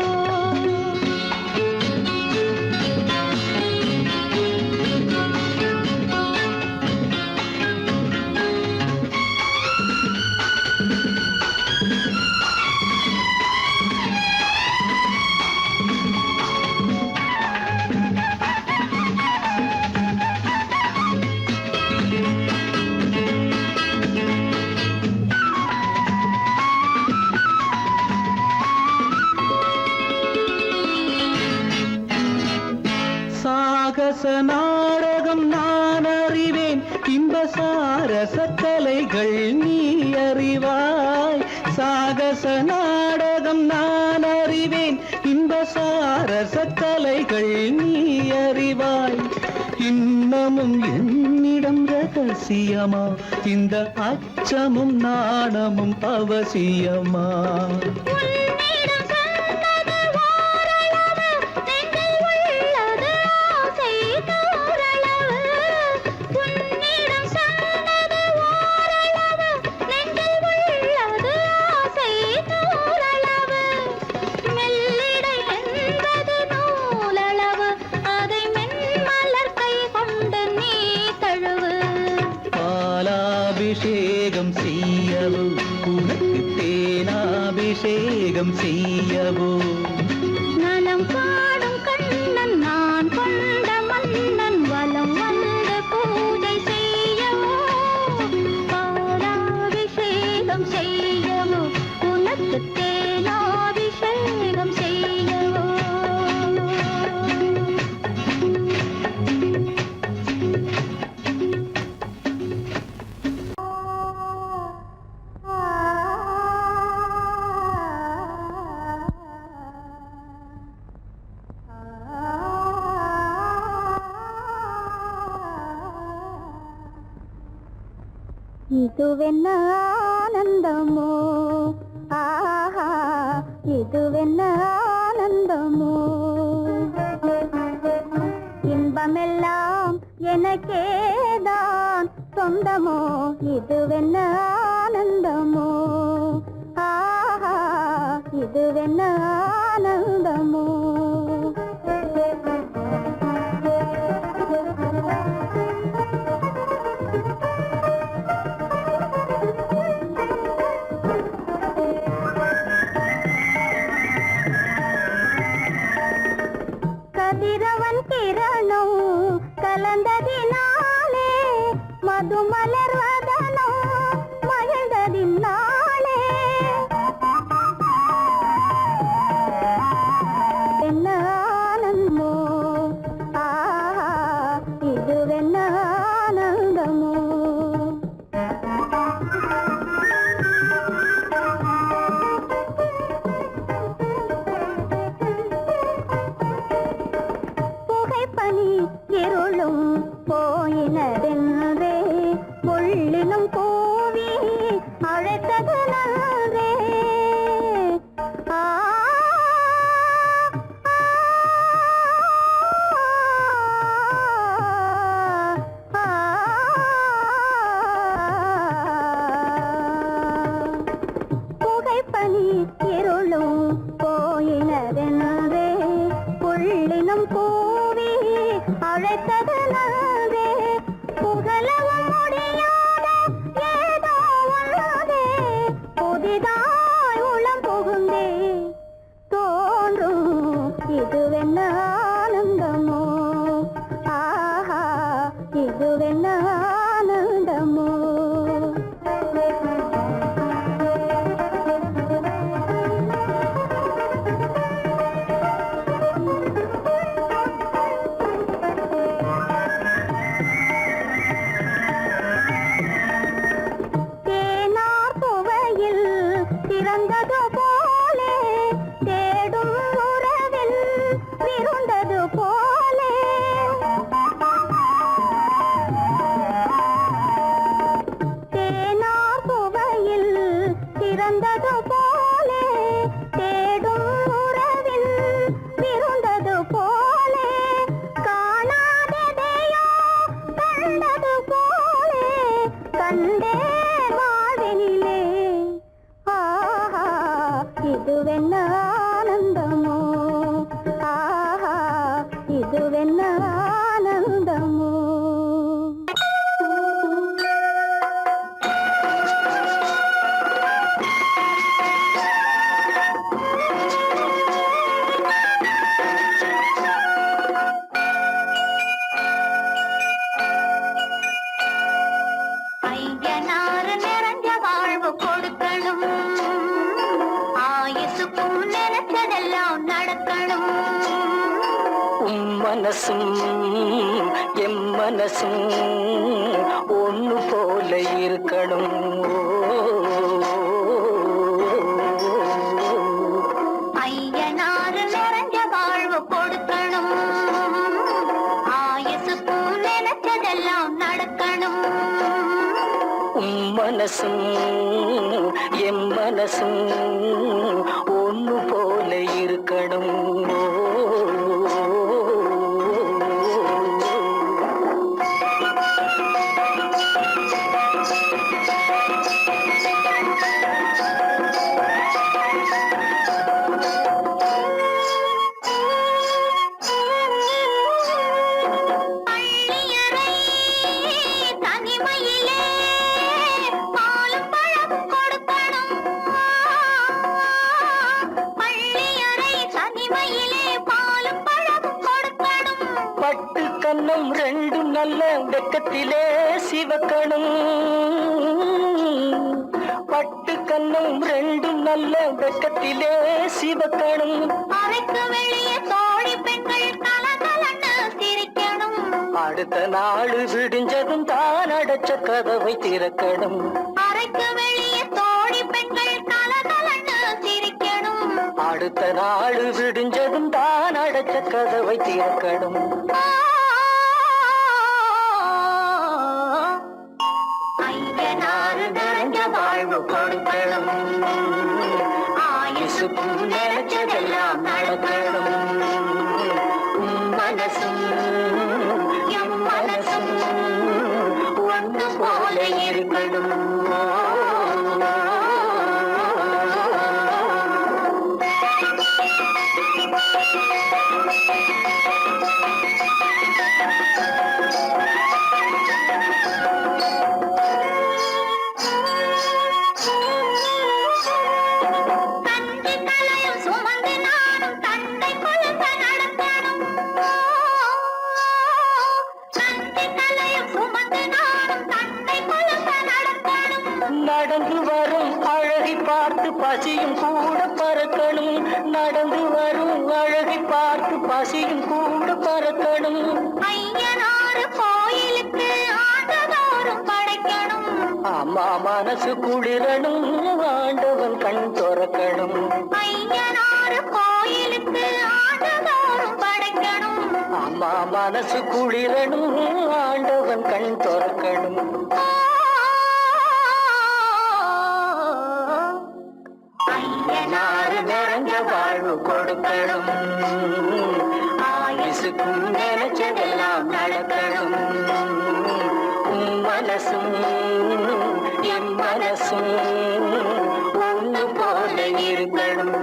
சாகச நாடகம் நான் அறிவேன் இன்ப சாரச கலைகள் நீ அறிவாய் சாகச நாடகம் நான் அறிவேன் இன்ப சாரச கலைகள் நீ அறிவாய் இன்னமும் என்னிடம் ரகசியமா இந்த அச்சமும் நாணமும் அவசியமா பாலாபிஷேகம் செய்யவோ உனக்கு தேனாபிஷேகம் செய்யவோ நலம் பாடும் கண்ணன் நான் கொண்ட மன்னன் வலம் வந்து பூஜை செய்யவோ பாலாபிஷேகம் செய்யவோ உனக்கு தேனாபிஷேகம் செய்யவோ இதுவென்ன ஆனந்தமோ ஆஹா இதுவென்ன ஆனந்தமோ இன்பமெல்லாம் எனக்கேதான் சொந்தமோ இதுவென்ன ஆனந்தமோ ஆஹா இதுவென்ன ஆனந்தமோ கதிரவன் கிரணம் கலந்ததினாலே மது மலர்வதனோ மகிழ்ந்ததினாலே என்ன ஆனந்தமோ ஆஹா இதுவென்ன ஆனந்தமோ புகைப்பனி இருளும் போயினதென்றே முள்ளினும் கூவி அழைத்தது நன்றே ஆ புகைப்பனி இருளும் போயினதென்றே புள்ளினும் கூவி அழைத்தது நன்றே புகழவும் முடியாத ஏதோ உள்ளதே புதிதாய் உளம் புகுந்தே தோன்றும் இதுவென்ன ஆனந்தமோ ஆஹா இதுவென்ன ஆனந்தமோ தேனார் புவையில் திறந்தது போலே தேடும் உறவில் விருந்தது போலே தேனார் புவையில் திறந்தது போலே தேடும் உறவில் விருந்தது போலே காணாததையோ கண்டது போலே கண்டே வாழ்வினிலே ஆஹா இதுவென்ன ஆனந்தமோ ஆஹா இதுவென்ன ஆனந்தமோ ஐயனார் நிறைஞ்ச வாழ்வு கொடுக்கணும் ஆயுசுக்கும் நினைச்சதெல்லாம் நடக்கணும் மனசும் எம் மனசும் ஒண்ணு போல இருக்கணும் ஐயனார் நிறைஞ்ச வாழ்வு கொடுக்கணும் ஆயுசுக்கும் நினைச்சதெல்லாம் நடக்கணும் மனசும் எம் மனசும் ஒண்ணு போல இருக்கணும் பள்ளியறை தனிமையிலே பாலும் பழமும் கொடுக்கணும் பள்ளியறை தனிமையிலே பாலும் பழமும் கொடுக்கணும் பட்டு கன்னம் ரெண்டும் நல்ல வெக்கத்திலே சிவக்கணும் பட்டு கன்னம் ரெண்டும் நல்ல வெக்கத்திலே சிவக்கணும் அறைக்கு வெளியே தோழி பெண்கள் கலகலன்னு சிரிக்கணும் அடுத்த நாள் விடிஞ்சதும் தான் அடைச்ச கதவை திறக்கணும் அறைக்கு வெளியே தோழி பெண்கள் கலகலன்னு சிரிக்கணும் அடுத்த நாள் விடிஞ்சதும் தான் அடைச்ச கதவை திறக்கணும் ஐயனார் வாழ்வு கொடுக்கணும் ஆயுசுக்கும் நினைச்சதெல்லாம் நடக்கணும் மனசும் என் மனசும் ஒன்று போல இருக்கணும் நடந்து வரும் அழகை பார்த்து பசியும் கூட பறக்கணும் நடந்து வரும் அழகை பார்த்து பசியும் கூட பறக்கணும் ஐயனாறு கோயிலுக்கு ஆண்டதோறும் படைக்கணும் அம்மா மனசு குளிரணும் ஆண்டவன் கண் துறக்கணும் ஐயனாறு கோயிலுக்கு ஆண்டதோறும் படைக்கணும் அம்மா மனசு குளிரணும் ஆண்டவன் கண் துறக்கணும் ஐயனாறு நிறைஞ்ச வாழ்வு கொடுக்கணும் ஆயுசுக்கும் நினைச்சதெல்லாம் நடக்கணும் மனசும் என் மனசும் ஒன்று போல இருக்கணும்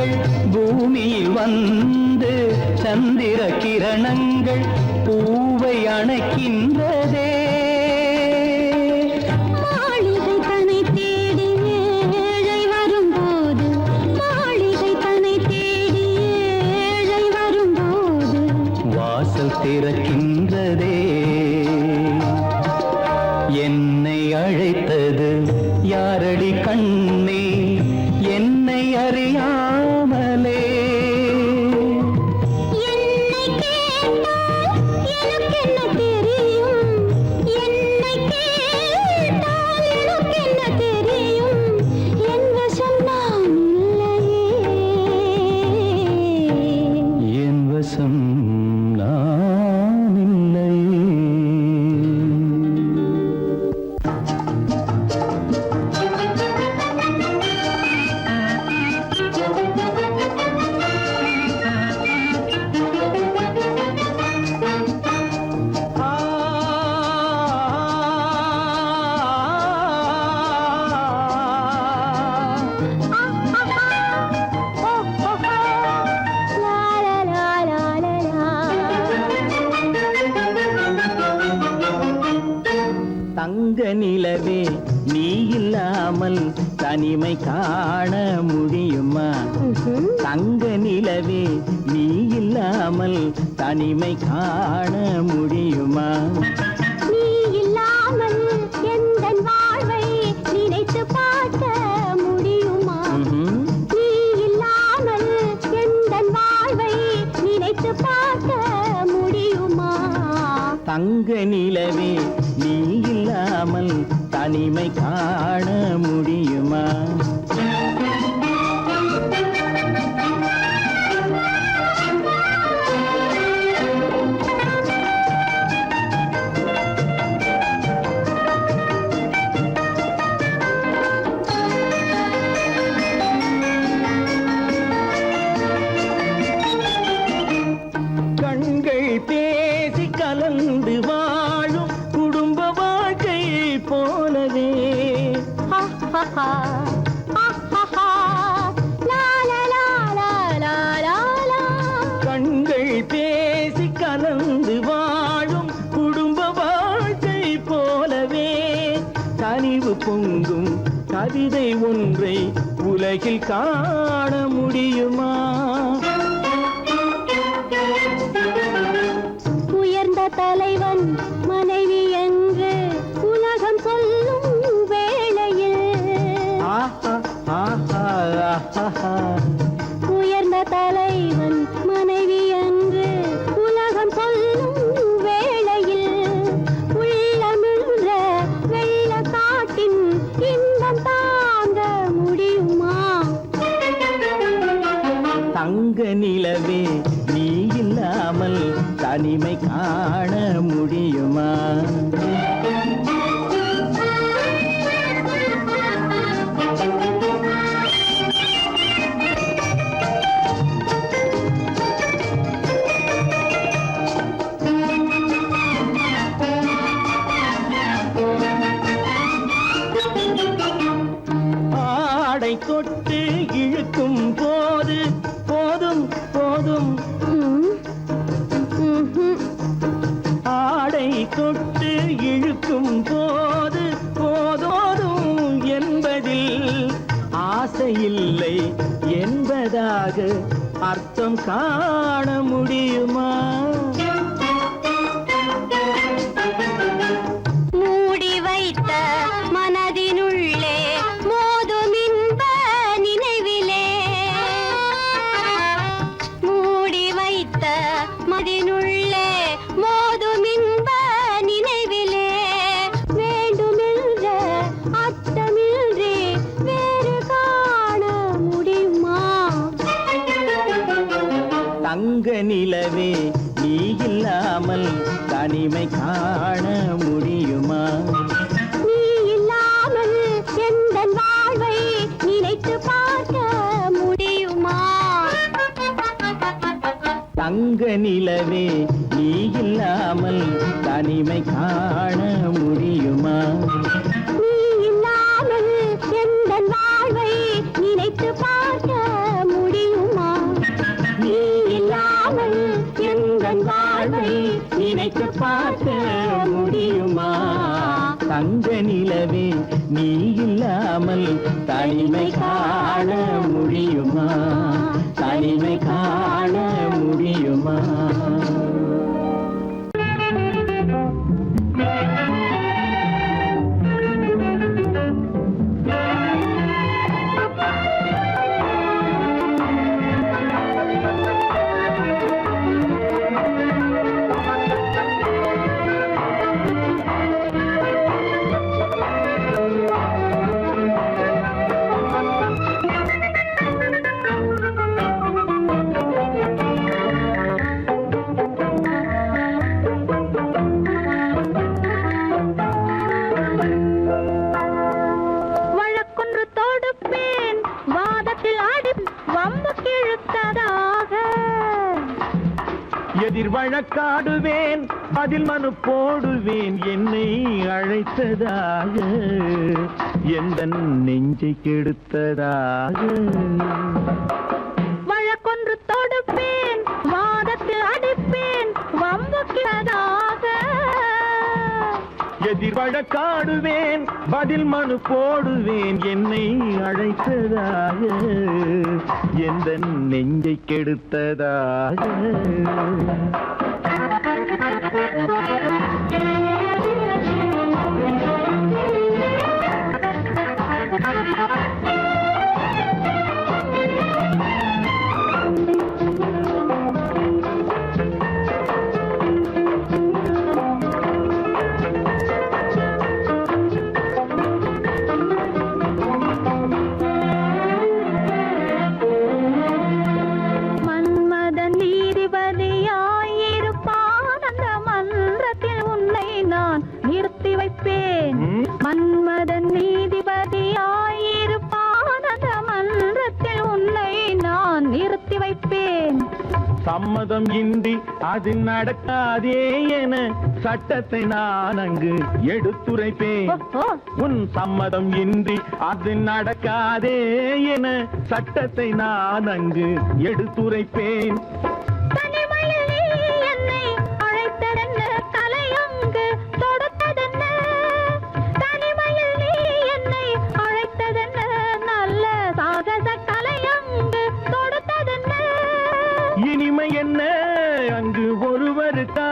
கிரணங்கள் பூமியில் வந்து சந்திர கிரணங்கள் பூவை அணைக்கின்றதே. மாளிகை தன்னை தேடி ஏழை வரும்போது, மாளிகை தன்னை தேடி ஏழை வரும்போது வாசல் திறக்கின்றதே. என்னை அழைத்தது யாரடி கண்ணே, என்னை அறியாமலே. என்னை கேட்டால் எனக்கென்ன தெரியும், என்னை கேட்டால் எனக்கென்ன தெரியும், என் வசம் நான் இல்லையே. என் வசம் நான் இல்லை. தங்க நிலவே நீ இல்லாமல் தனிமை காண முடியுமா? தங்க நிலவே நீ இல்லாமல் தனிமை காண முடியுமா? நீ இல்லாமல் எந்தன் வாழ்வை நினைத்து பார்க்க முடியுமா? நீ இல்லாமல் எந்தன் வாழ்வை நினைத்து பார்க்க முடியுமா? தங்க நிலவே நீ இல்லாமல் தனிமை காண முடியுமா? கண்கள் பேசி கலந்து வாழும் குடும்ப வாழ்க்கை போலவே. கண்கள் பேசி கலந்து வாழும் குடும்ப வாழ்க்கை போலவே கனிவு பொங்கும் கவிதை ஒன்றை உலகில் காண முடியுமா? உயர்ந்த தலைவன் மனைவி என்று உலகம் சொல்லும் வேளையில், உயர்ந்த தலைவன் மனைவி என்று உலகம் சொல்லும் வேளையில், உள்ளமிழ்ற வெள்ள காட்டின் இன்பம் தாங்க முடியுமா? தங்க நிலவே நீ இல்லாமல் தனிமை காண முடியுமா? ஆடை தொட்டு இழுக்கும் போது போதும் போதும், ஆடை தொட்டு இழுக்கும் போது போதோதும் என்பதில் ஆசையில்லை என்பதாக அர்த்தம் காண முடியுமா? மூடி வைத்த மனதினுள்ளே மோதும் இன்ப நினைவிலே, மூடி வைத்த மனதினுள்ளே மோதும் இன்ப நினைவிலே, வேண்டுமென்ற அர்த்தமின்றி வேறு காண முடியுமா? தங்க நிலவே நீ இல்லாமல் தனிமை காண முடியுமா? நீ இல்லாமல் எந்தன் வாழ்வை நினைத்து பார்க்க முடியுமா? தங்க நிலவே நீ இல்லாமல் தனிமை காண முடியுமா? நீ இல்லாமல் எந்தன் வாழ்வை நினைத்து பார்க்க முடியுமா? எந்தன் வாழ்வை நினைத்து பார்க்க முடியுமா? தங்க நிலவே நீ இல்லாமல் தனிமை காண முடியுமா? தனிமை காண முடியுமா? எதிர் வழக்காடுவேன் அதில் மனு போடுவேன் என்னை அழைத்ததாக எந்த நெஞ்சை கெடுத்ததாக வழக்கொன்று தொடுப்பேன் வாதத்தில் அடிப்பேன் வம்புக்கிறதாக எதிர் வழக்காடுவேன் பதில் மனு போடுவேன் என்னை அழைத்ததாக எந்த நெஞ்சை கெடுத்ததாக மன்மதன் நீதிபதியாயிருப்பான் அந்த மன்றத்தில் உன்னை நான் நிறுத்தி வைப்பேன். சம்மதம் இன்றி அது நடக்காதே என சட்டத்தை நான் அங்கு எடுத்துரைப்பேன். உன் சம்மதம் இன்றி அது நடக்காதே என சட்டத்தை நான் அங்கு எடுத்துரைப்பேன். இனிமை என்ன அங்கு ஒருவருக்கா?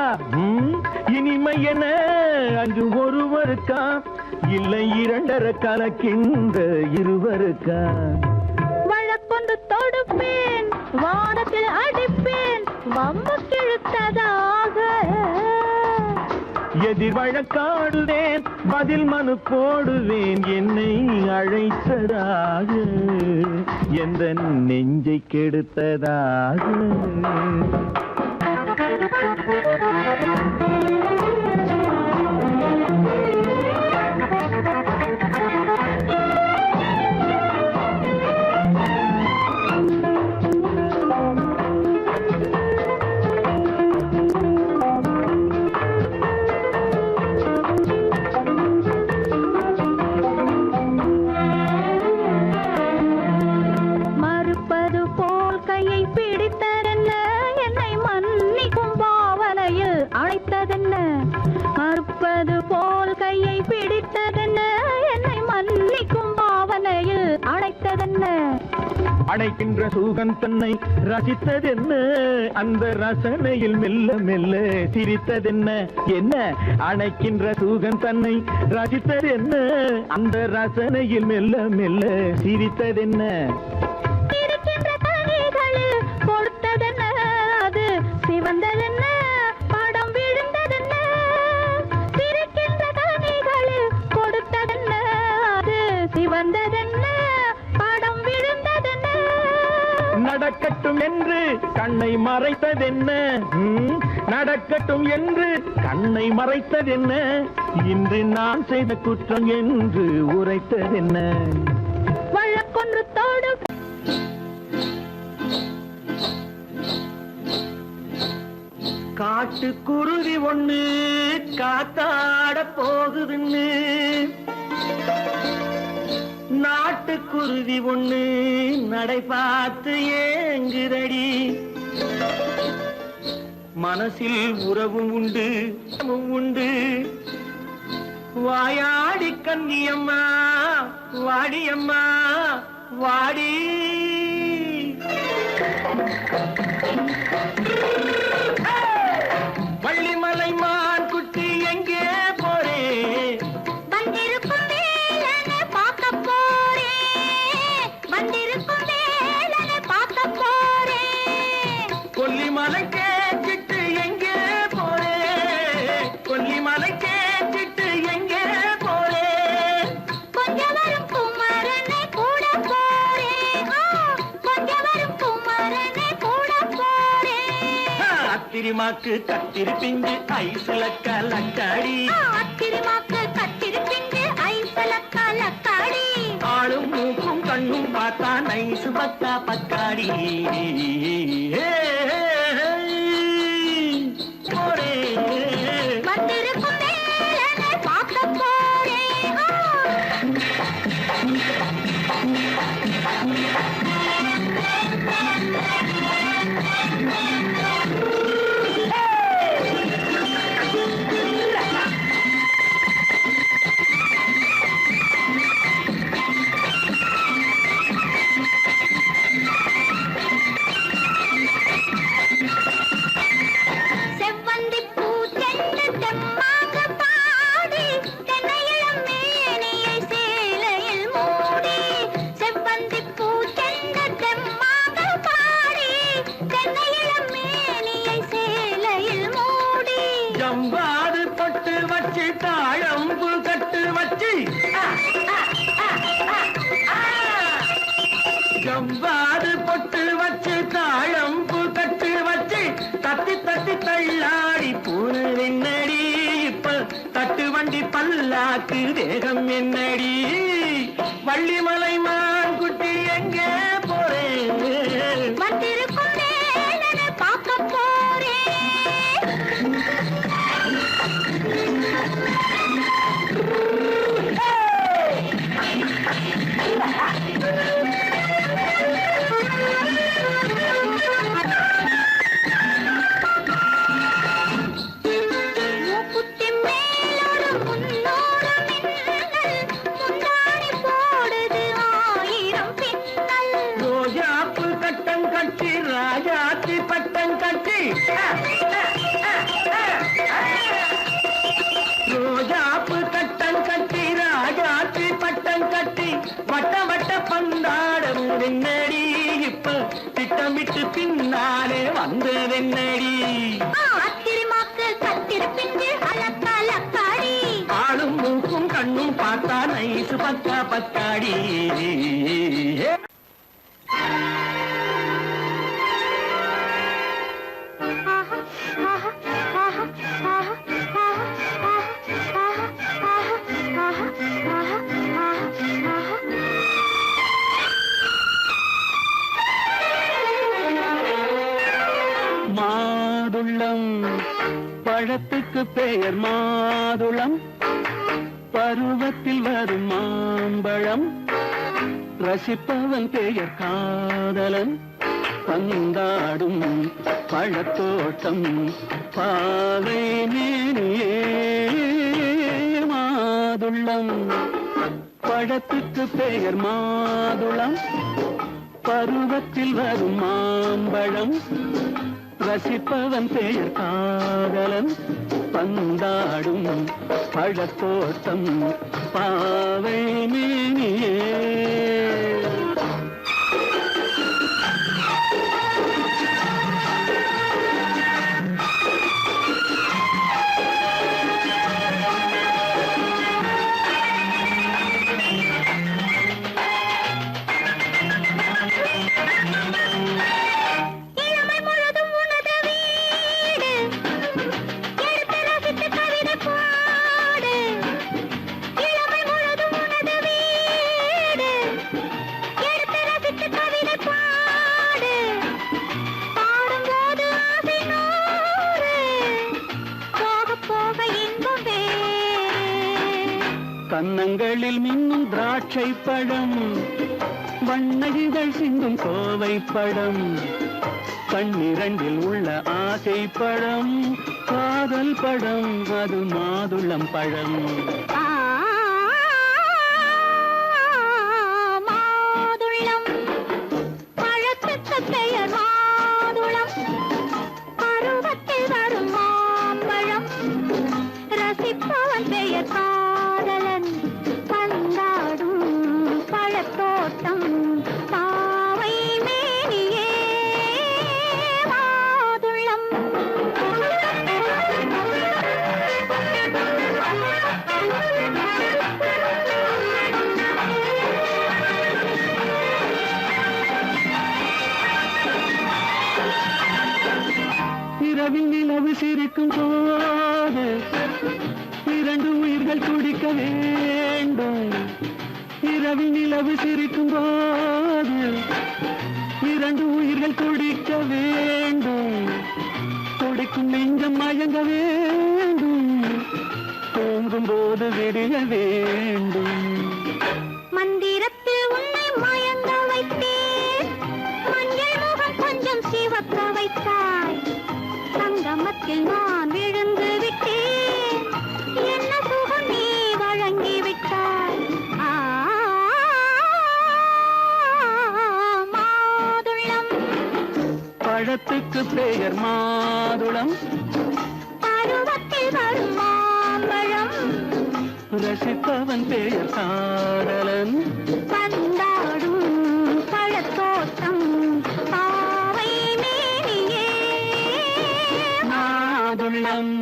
இனிமை என்ன அங்கு ஒருவருக்கா? இல்லை இரண்டரை கலக்கின்ற இருவருக்கா? வழக்கொண்டு தொடுப்பேன் வானத்தில் அடிப்பேன் வம்பு கிழுத்ததாக எதிர் வழக்காடுவேன் பதில் மனு போடுவேன் என்னை அழைத்ததாக எந்த நெஞ்சை கெடுத்ததாக. மறுப்பது போல் கையை பிடித்ததென்ன என்னை மன்னிக்கும் பாவனையில் அழைத்ததென்ன? அணைக்கின்ற சுகம் தன்னை ரசித்ததென்ன அந்த ரசனையில் மெல்ல மெல்ல சிரித்ததென்ன? என்ன அணைக்கின்ற சுகம் தன்னை ரசித்ததென்ன அந்த ரசனையில் மெல்ல மெல்ல சிரித்ததென்ன? இருக்கின்ற கனிகளில் கொடுத்ததென்ன அது சிவந்ததென்ன படம் விழுந்ததென்ன? இருக்கின்ற கனிகளில் கொடுத்ததென்ன அது சிவந்ததென்ன படம் விழுந்ததென்ன? நடக்கட்டும் என்று கண்ணை மறைத்ததென்ன? நடக்கட்டும் என்று கண்ணை மறைத்ததென்ன? இன்று நான் செய்த குற்றம் என்று உரைத்ததென்ன? வழக்கொன்று தோடு காட்டுக்குருவி ஒண்ணு காத்தாட போகுதுன்னு நாட்டுக்குருவி ஒண்ணு நடை பார்த்து ஏங்குதடி. மனசில் உறவும் உண்டு உண்டு. வாயாடி கன்னியம்மா வாடியம்மா வாடி. வள்ளிமலை மான் குட்டி எங்கே போறே? வந்திருக்கும் வேலனை பார்க்க போறேன், வந்திருக்கும் வேலனை பார்க்க போறேன். கொல்லிமலை கேட்டுட்டு எங்கே போறே? கொல்லிமலை கேட்டுட்டு எங்கே போறே? கொஞ்சம் வரும் குமரனை கூட போறேன், கொஞ்சம் வரும் குமரனை கூட போறேன். அத்திரிமாக்கு கத்திரி பிஞ்சு ஐசுல கலக்காடி. அத்திரிமாக்கு கத்திரி பிஞ்சு ஐசல கலக்காடி. ஆளும் மூக்கும் கண்ணும் பார்த்தா நைசு பக்கா பக்காடி. போரே வந்திருக்கும் வேலனை பார்க்க போறேன். செவ்வந்தி பூ செண்டு தெம்மாக பாடி, தென்னையிளம் மேனியை சேலையில் மூடி. செவ்வந்தி பூ செண்டு தெம்மாக பாடி, தென்னையிளம் மேனியை சேலையில் மூடி. ஜம்பாது பொட்டு வச்சு தாழம்பு கட்டு வச்சு. ஜம்பாது பொட்டு வச்சு தாழம்பு கட்டு வச்சு தட்டி தட்டி தள்ளாடி பூனு என்னடி. இப்ப தட்டு வண்டி பல்லாக்கு வேகம் என்னடி. வள்ளிமலை மான் குட்டி எங்கே போறேன்? வந்திருக்கும் வேலனை பார்க்க போறேன். மூக்குத்தி மேலோடு முன்னோடு மின்னல், முந்தாணி போடுது ஆயிரம் பின்னல். ரோஜாப்பு கட்டம் கட்டி ராஜாத்தி பட்டம் கட்டி. ரோஜாப்பு கட்டம் கட்டி ராஜாத்தி பட்டம் கட்டி வட்ட வட்ட பந்தாடம் வெண்ணடி. இப்ப திட்டமிட்டு பின்னாலே வந்ததென்னடி. அத்திரிமாக்கு கத்திரி பிஞ்சு அலக்காடி. ஆளும் மூக்கும் கண்ணும் பார்த்தா நைசு பக்கா பக்காடி. மாதுளம் பழத்துக்கு பெயர் மாதுளம், பருவத்தில் வரும் மாம்பழம். ரசிப்பவன் பெயர் காதலன், பந்தாடும் பழத்தோட்டம் பாவை மேனியே. மாதுளம் பழத்துக்கு பெயர் மாதுளம், பருவத்தில் வரும் மாம்பழம். ரசிப்பவன் பெயர் காதலன், பந்தாடும் பழத்தோட்டம் பாவை மேனியே. இளமை முழுதும் உனது வீடு, எடுத்து ரசித்து கவிதை பாடு. இளமை முழுதும் உனது வீடு, எடுத்து ரசித்து கவிதை பாடு. பாடும்போது ஆசை நூறு, போக போக இன்பம் வேறு. கன்னங்களில் மின்னும் திராட்சை பழம், வண்ணகிகள் சிந்தும் கோவை பழம். கண்ணிரண்டில் உள்ள ஆசை பழம் காதல் பழம் அது மாதுளம் பழம். மாதுளம் பழத்துக்கு பெயர் மாதுளம், பருவத்தில் வரும் மாம்பழம், ரசிப்பவன் பெயர் காதலன், பந்தாடும் பழத்தோட்டம் பாவை மேனியே மாதுளம். இரவில் நிலவு சிரிக்கும் போது இரண்டு உயிர்கள் துடிக்க வேண்டும். இரவில் நிலவு சிரிக்கும் போது இரண்டு உயிர்கள் துடிக்க வேண்டும். துடிக்கும் நெஞ்சம் மயங்க வேண்டும், தூங்கும் போது விடிய வேண்டும். மந்திரத்தில் உன்னை மயங்க வைத்தேன், மஞ்சள் முகம் கொஞ்சம் சிவக்க வைத்தாய், சங்கமத்தில் நான் விழுந்து விட்டேன், என்ன சுகம் நீ வழங்கி விட்டாய். மாதுளம் பழத்துக்கு பெயர் மாதுளம், பருவத்தில் வரும் மாம்பழம், ரசிப்பவன் பெயர் காதலன், பந்தாடும் பழத்தோட்டம் பாவை மேனியே மாதுளம்.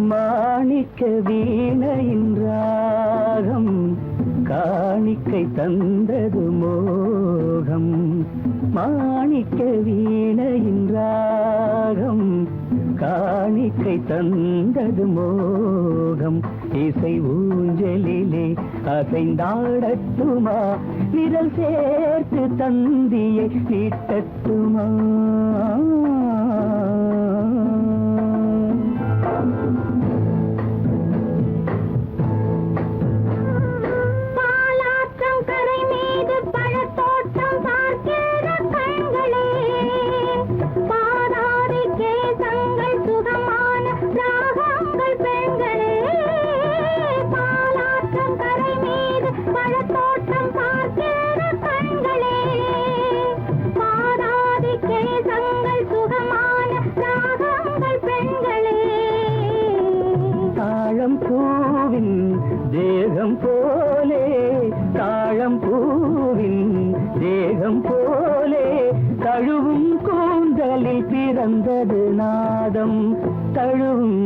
மாணிக்க வீணையின் ராகம் காணிக்கை தந்தது மோகம். மாணிக்க வீணையின் ராகம் காணிக்கை தந்தது மோகம். இசை ஊஞ்சலிலே அசைந்தாடட்டுமா, நிழல் சேர்த்து தந்தியை நீட்டட்டுமா. பாலாற்றம் கரை மீது பழத்தோட்டம் பார்க்கிற கண்களே, பாதாதி கேசங்கள் சுகமான ராகங்கள் பெண்களே. பாலாற்றம் கரை மீது பழத்தோட்டம் பார்க்கிற கண்களே, பாதாதி கேசங்கள் சுகமான ராகங்கள் பெண்களே. தாழம் பூவின் தேகம் போலே, தாழம் பூவின் தேகம் போலே, தழுவும் கூந்தலில் பிறந்தது நாதம், தழுவும்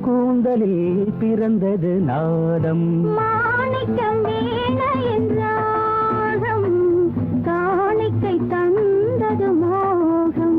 கூந்தலில் பிறந்தது நாதம். மாணிக்கம் வீணையின் ராகம் காணிக்கை தந்தது மோகம்.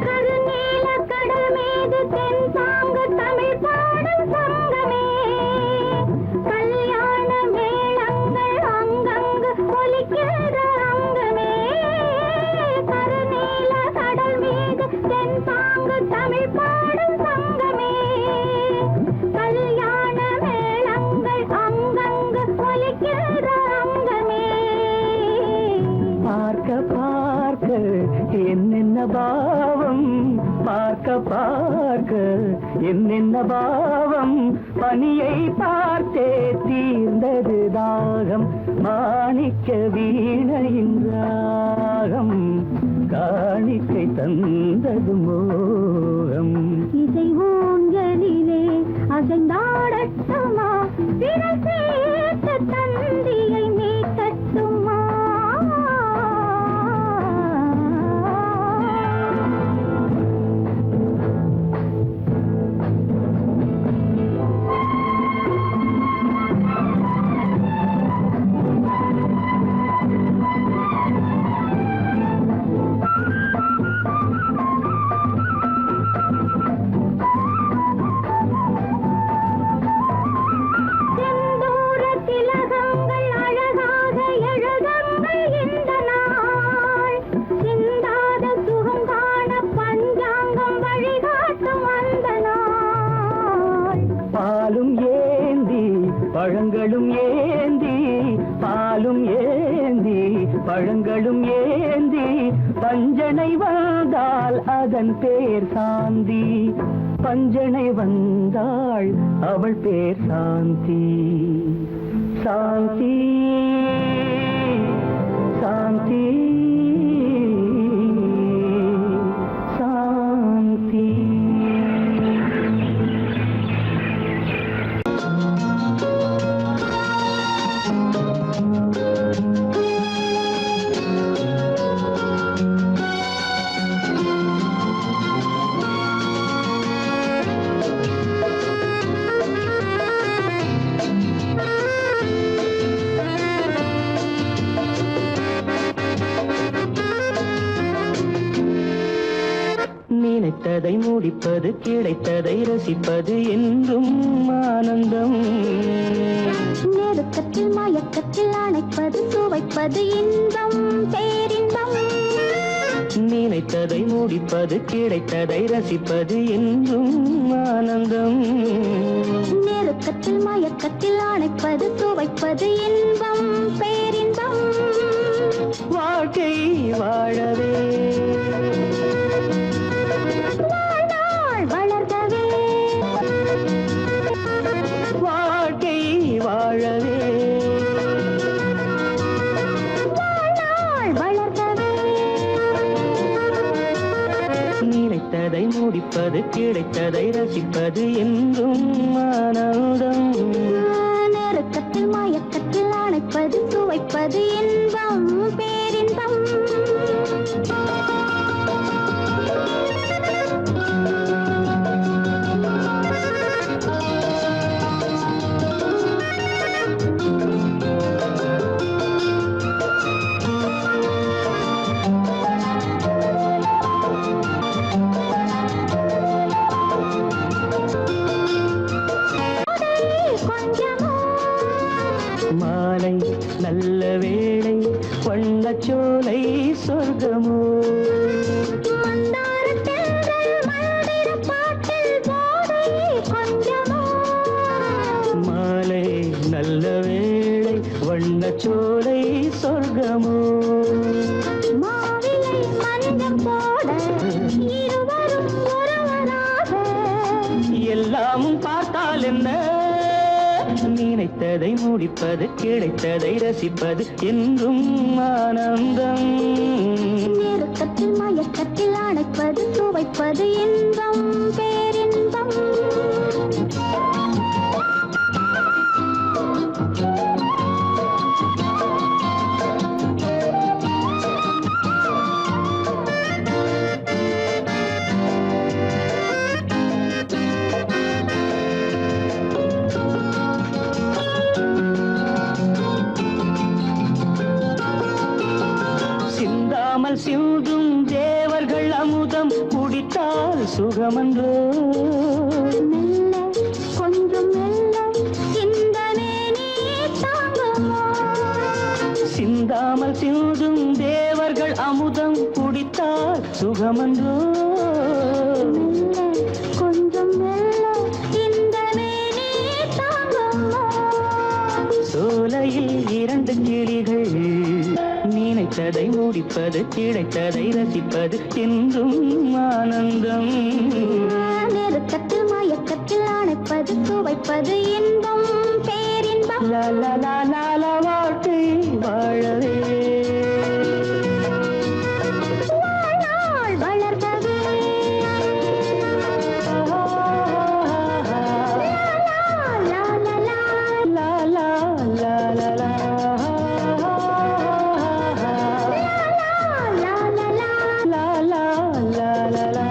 கருநீல கடல் மீது தென்பாங்கு தமிழ் பாடும் சங்கமே, கல்யாண மேளங்கள் அங்கங்கு ஒலிக்கிற அங்கமே. கருநீல கடல் மீது தென்பாங்கு தமிழ் பாடும் சங்கமே, கல்யாண மேளங்கள் அங்கங்கு ஒலிக்கிற அங்கமே. பார்க்க பார்க்க என்னென்ன பாவம், பார்க்க பார்க்க என்னென்ன பாவம் பனியை பார்த்தே தீர்ந்தது தாகம் மாணிக்க வீணையின் ராகம் காணிக்கை தந்தது மோகம் இசை ஊஞ்சலிலே அசைந்தாடட்டுமா விரல் சேர்த்த தந்தியை மீட்டட்டுமா பழங்களும் ஏந்தி பாலும் ஏந்தி பழங்களும் ஏந்தி பஞ்சனை வந்தால் அதன் பேர் சாந்தி பஞ்சனை வந்தாள் அவள் பேர் சாந்தி சாந்தி சாந்தி சாந்தி நினைத்ததை முடிப்பது கிடைத்ததை ரசிப்பது என்றும் ஆனந்தம் நெருக்கத்தில் மயக்கத்தில் அணைப்பது சுவைப்பது இன்பம் பேரின்பம் நினைத்ததை முடிப்பது கிடைத்ததை ரசிப்பது என்றும் ஆனந்தம் நெருக்கத்தில் மயக்கத்தில் அணைப்பது சுவைப்பது இன்பம் பேரின்பம் வாழ்க்கை வாழவே வளர்கவே வாழ்க்கை வாழவே வளர்கவே நினைத்ததை முடிப்பது கிடைத்ததை ரசிப்பது என்றும் ஆனந்தம் நெருக்கத்தில் மயக்கத்தில் அணைப்பது சுவைப்பது இன்பம் பேரின்பம் மாலை நல்ல வேளை வண்ணச்சோலை சொர்க்கமோ மாலை நல்ல வேளை வண்ணச்சோலை சொர்க்கமோ மாவிலை மஞ்சம் போட இருவரும் ஒருவராக எல்லாம் பார்த்தால் என்ன நினைத்ததை முடிப்பது கிடைத்ததை ரசிப்பது என்றும் ஆனந்தம் நெருக்கத்தில் மயக்கத்தில் அணைப்பது சுவைப்பது இன்பம் பேரின்பம் சிந்தாமல் சிந்தும் தேவர்கள் அமுதம் குடித்தால் சுகமன்றோ மெல்ல கொஞ்சம் மெல்ல இந்த மேனி தாங்குமோ சிந்தாமல் சிந்தும் தேவர்கள் அமுதம் குடித்தால் சுகமன்றோ மெல்ல கொஞ்சம் மெல்ல இந்த மேனி தாங்குமோ சோலையில் இரண்டு கிளிகள் நினைத்ததை குடிப்பது கிடைத்ததை ரசிப்பது என்றும் ஆனந்தம். நெருக்கத்தில் மயக்கத்தில் அணைப்பது சுவைப்பது இன்பம் பேரின்பம். லால வாழ்க்கை வாழவே வாழ்நாள் வளர்ந்தது லா, லா, லா, லா, லா, லா.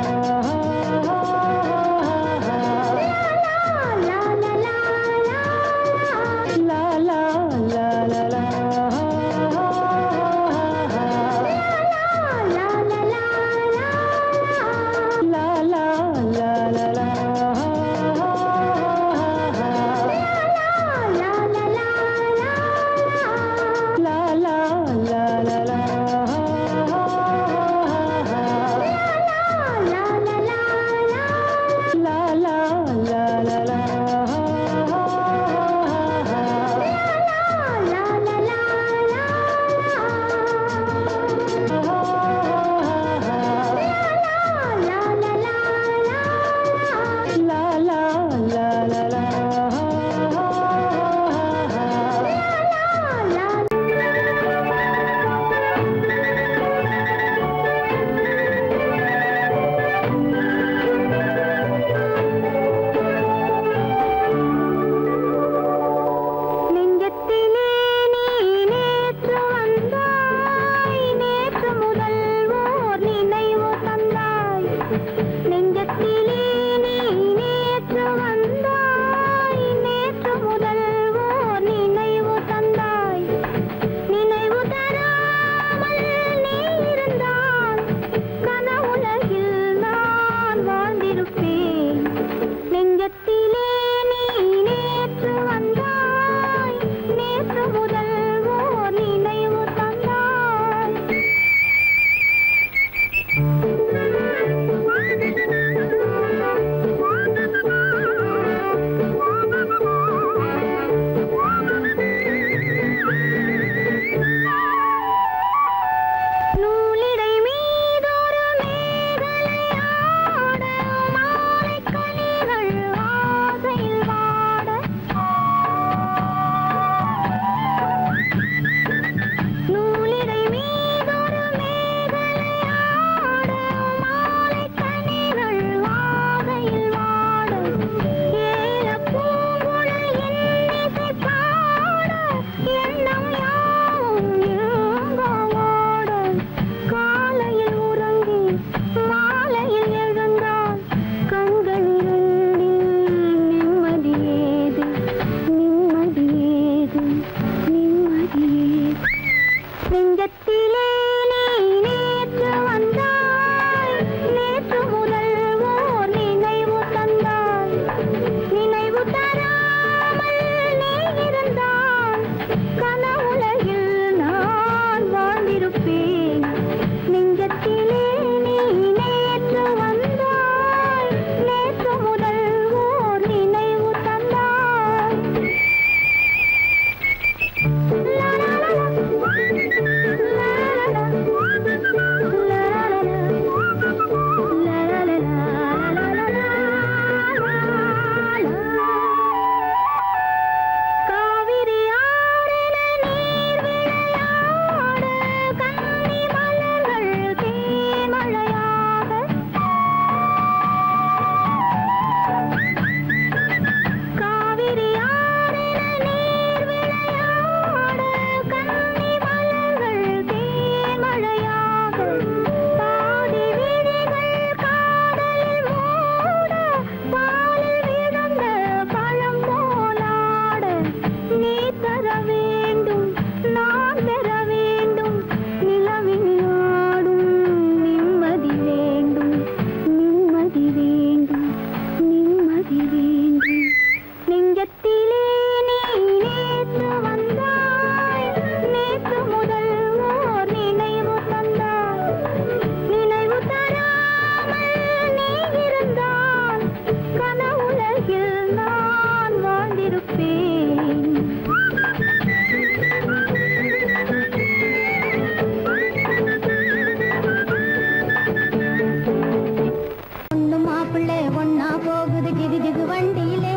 ஜிகு ஜிகு வண்டியிலே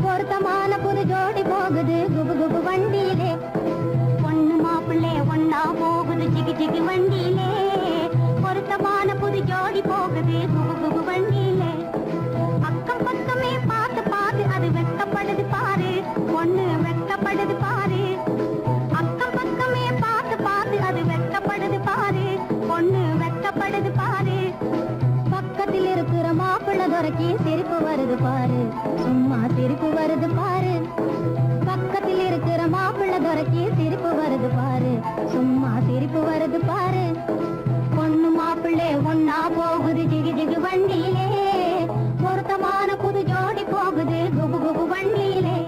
பொருத்தமான புது ஜோடி போகுது குபு குபு வண்டியிலே பொண்ணு மாப்பிள்ளை ஒன்னா போகுது ஜிகு ஜிகு வண்டியிலே பொருத்தமான புது ஜோடி போகுது குபு குபு வண்டியிலே அக்கம் பக்கமே பார்த்து பார்த்து அது வெட்கப்படுது பாரு பொண்ணு வெட்கப்படுது பாரு அக்கம் பக்கமே பார்த்து பார்த்து அது வெட்கப்படுது பாரு பொண்ணு வெட்கப்படுது பாரு பக்கத்தில் இருக்கிற மாப்பிள்ளை துறைக்கு சிரிப்பு வருது பாரு சும்மா சிரிப்பு வருது பாரு பக்கத்தில் இருக்கிற மாப்பிள்ளை துறைக்கு சிரிப்பு வருது பாரு சும்மா சிரிப்பு வருது பாரு பொண்ணு மாப்பிள்ளை ஒன்னா போகுது ஜிகு ஜிகு வண்டியிலே பொருத்தமான புது ஜோடி போகுது குபு குபு வண்டியிலே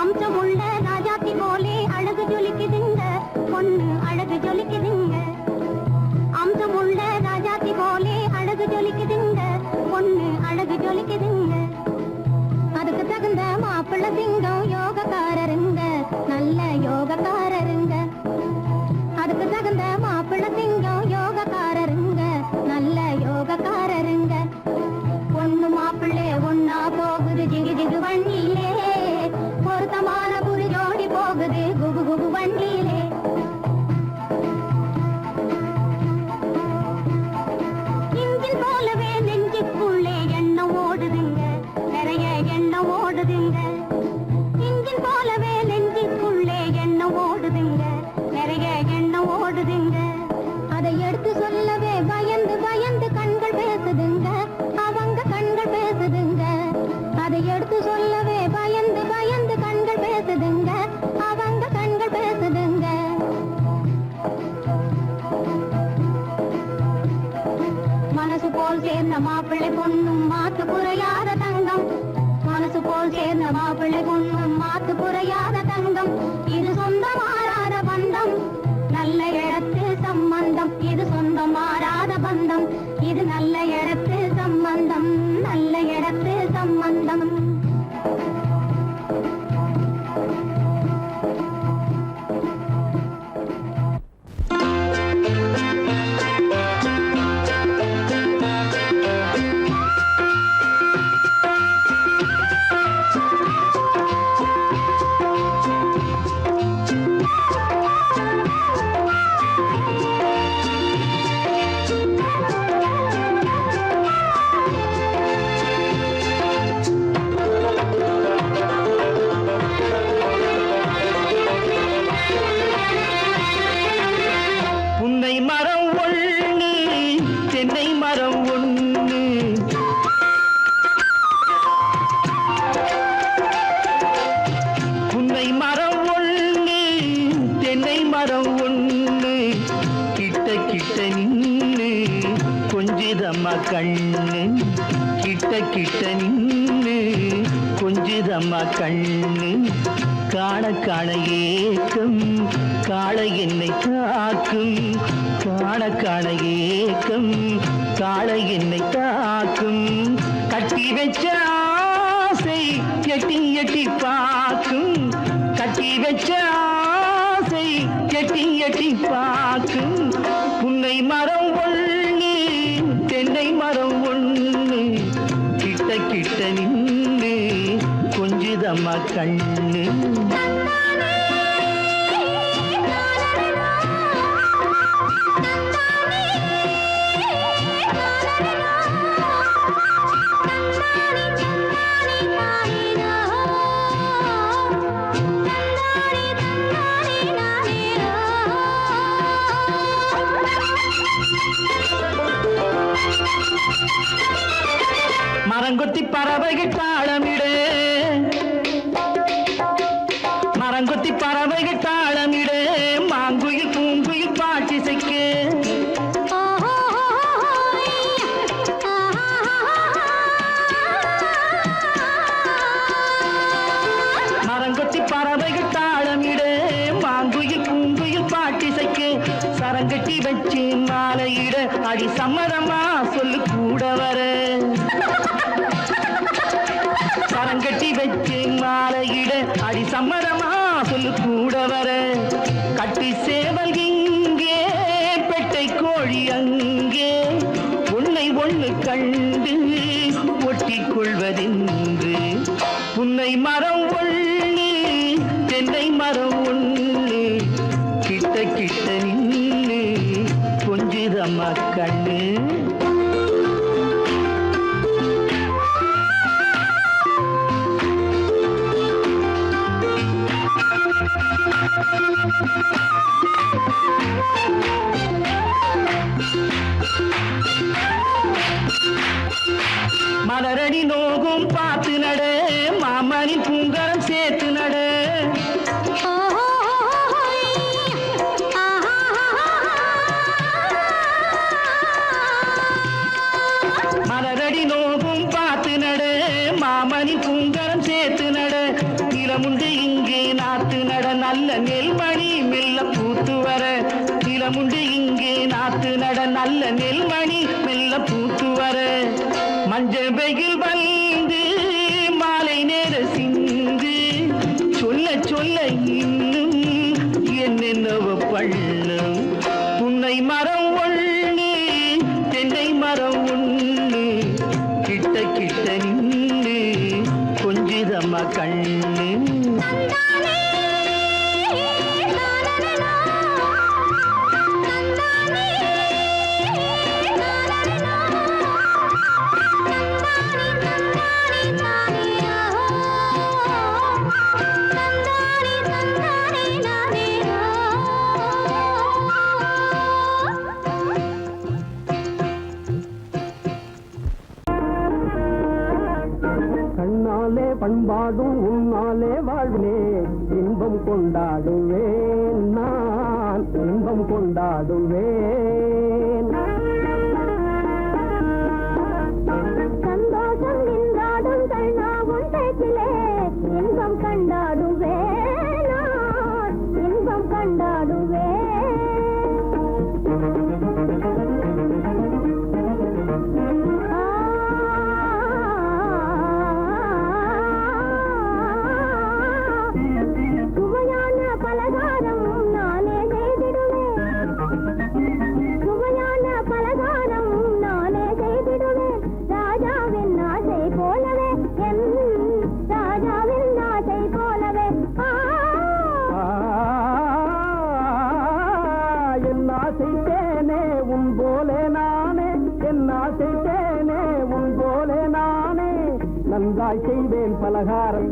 அம்சமுள்ள ராஜாத்தி போலே அழகு ஜொலிக்குதுங்க பொண்ணு அழகு ஜொலிக்குதுங்க அம்சமுள்ள ராஜாத்தி போலே அழகு ஜொலிக்குதுங்க பொண்ணு அழகு ஜொலிக்குதுங்க அதுக்கு தகுந்த மாப்பிள்ளை சிங்கம் யோகக்காரருங்க நல்ல யோகக்காரருங்க அதுக்கு தகுந்த மாப்பிள்ளை சிங்கம் யோகக்காரருங்க நல்ல யோகக்காரருங்க பொண்ணு மாப்பிள்ளை ஒன்னா போகுது ஜிகு ஜிகு வண்டியிலே பொருத்தமான புது ஜோடி போகுது குபு குபு வண்டியிலே இன்ஜின் போலவே நெஞ்சுக்குள்ளே எண்ணம் ஓடுதுங்க நிறைய எண்ணம் ஓடுதுங்க இன்ஜின் போலவே நெஞ்சுக்குள்ளே எண்ணம் ஓடுதுங்க நிறைய எண்ணம் ஓடுதுங்க அதை எடுத்து சொல்லவே பயந்து பயந்து கண்கள் பேசுதுங்க அவங்க கண்கள் பேசுதுங்க அதை எடுத்து சொல்லவே பயந்து பயந்து கண்கள் பேசுதுங்க அவங்க கண்கள் பேசுதுங்க மனசு போல் சேர்ந்த மாப்பிள்ளை பொண்ணும் மாத்து குறையாத தங்கம் மனசு போல் சேர்ந்த மாப்பிள்ளை பொண்ணும் மாத்து குறையாத தங்கம் இது சொந்தம் மாறாத பந்தம் நல்ல இடத்து சம்பந்தம் இது சொந்தம் மாறாத பந்தம் இது நல்ல இடத்து சம்பந்தம் நல்ல இடத்து சம்பந்தம் கண்ணு கிட்ட கிட்ட நின்னு கொஞ்சுதம்மா கண்ணு காண காண ஏக்கம் காளை என்னை தாக்கும் காண காண ஏக்கம் காளை என்னை தாக்கும் கட்டி வச்ச ஆசை எட்டி எட்டி பார்க்கும் கட்டி வச்ச ஆசை எட்டி எட்டி பார்க்கும் புன்னை மரம் ஒண்ணு தென்னை மரம் ஒண்ணு கிட்ட கிட்ட நின்று கொஞ்சுதம்மா கண்ணு மரங்கொத்தி பறவைகள் தாளமிடு மரங்கொத்தி பறவைகள் தாளமிடு மாங்குயில் பூங்குயில் பாட்டிசைக்கு மரங்கொத்தி பறவைகள் தாளமிடு மாங்குயில் பூங்குயில் பாட்டிசைக்கு சரங்கட்டி வச்சு மாலையிட அடி சம்மதமா சொல்லு கூட வர சரங்கட்டி வச்சு மாலையிட அடி சம்மதமா சொல்லு கூட வர கட்டி சேவல் இங்கே பெட்டை கோழி அங்கே ஒண்ணு கண்டு ஒட்டிக் கொள்வதென்று புன்னை மரம் ஒண்ணு தென்னை மரம் ஒண்ணு கிட்ட கிட்ட நின்று கொஞ்சிதம்மா கண்ணு மலரடி நோகும் பார்த்து நட மாமணி பூங்கரம் சேர்த்து நட மலரடி நோகும் பார்த்து நட மாமணி பூங்கரம் சேர்த்து நட நிலமுண்டு இங்கே நாத்து நட நல்ல நெல்மணி மெல்ல பூத்து வர நிலமுண்டு இங்கே நாத்து நட நல்ல நெல்மணி மெல்ல பூத்து வர மஞ்சள் வெயில் வந்து மாலை நேர சிந்து சொல்ல சொல்ல இன்னும் என்னென்னவ பண்ணும் புன்னை மரம் ஒண்ணு தென்னை மரம் ஒண்ணு கிட்ட கிட்ட நின்று கொஞ்சிதம்மா கண்ணு கண்ணாலே பண்பாடும் உன்னாலே வாழ்விலே இன்பம் கொண்டாடுவேன் நான் இன்பம் கொண்டாடுவேன் சந்தோஷம் நின்றாடும் கண்ணாவும் பேச்சிலே இன்பம் கண்டாடுவேன் நான் இன்பம் கண்டாடுவேன் சுவையான பலகாரம் நானே செய்திடுவேன் சுவையான பலகாரம் நானே செய்திடுவேன் ராஜாவின் ஆசை போலவே என் ராஜாவின் ஆசை போலவே என் ஆசைத்தேனே உன் போலே நானே என் ஆசைத்தேனே உன் போலே நானே நன்றாய் செய்வேன் பலகாரம்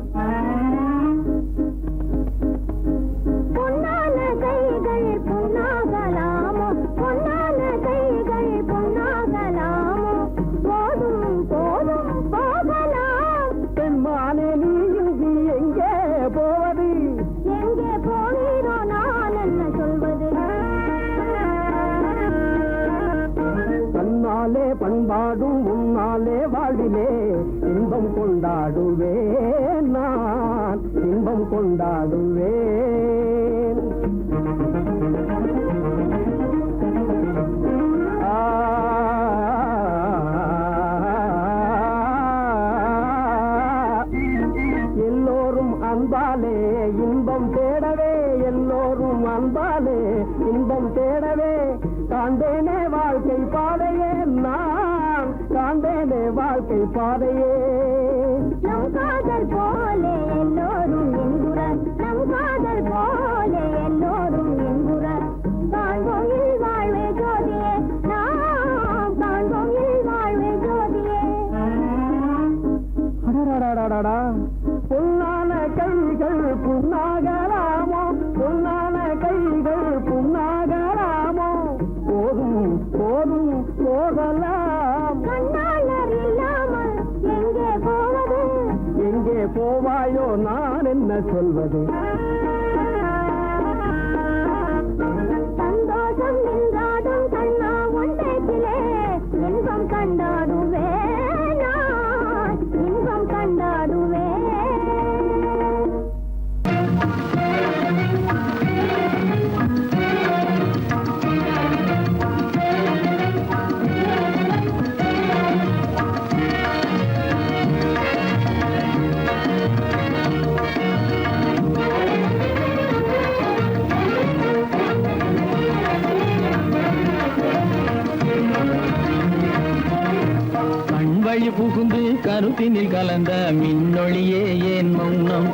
பொன்னான கைகள் பொன்னாகலாமோ பொன்னான கைகள் பொன்னாகலாமோ போதும் போதும் போகலாம் பெண்மானே நீ எங்கே போவது எங்கே போகிறோ நான் என்ன சொல்வது தன்னாலே பண்பாடும் உன்னாலே வாழ்விலே இன்பம் கொண்டாடுவேன் நான் இன்பம் கொண்டாடுவேன் எல்லோரும் அன்பாலே இன்பம் தேடவே எல்லோரும் அன்பாலே இன்பம் தேடவே காண்டேனே வாழ்க்கை பாதையே நான் காண்டேனே வாழ்க்கை பாதையே நம் காதல் போலே எல்லோரும் என்குறர் நம் காதல் போலே எல்லோரும் என்குறர் காண்போம் இல் வாழ்வே ஜோதியே நாம் காண்போம் இல் வாழ்வே ஜோதியே அடடடடடடா பொன்னான கைகள் புண்ணாகலாமோ பொன்னான கைகள் புண்ணாகலாமோ போதும் போதும் போகலாம் கண்ணாளர் இல்லாமல் எங்கே போவது எங்கே போவாயோ நான் என்ன சொல்வது சந்தோஷம் நின்றாடும் கண்ணா ஒன்றேக்கிலே இன்பம் கண்டாடுவேன் நான் இன்பம் கண்டாடுவேன் வழி புகுந்து கருத்தினில் கலந்த மின்னொளியே ஏன் மௌனம்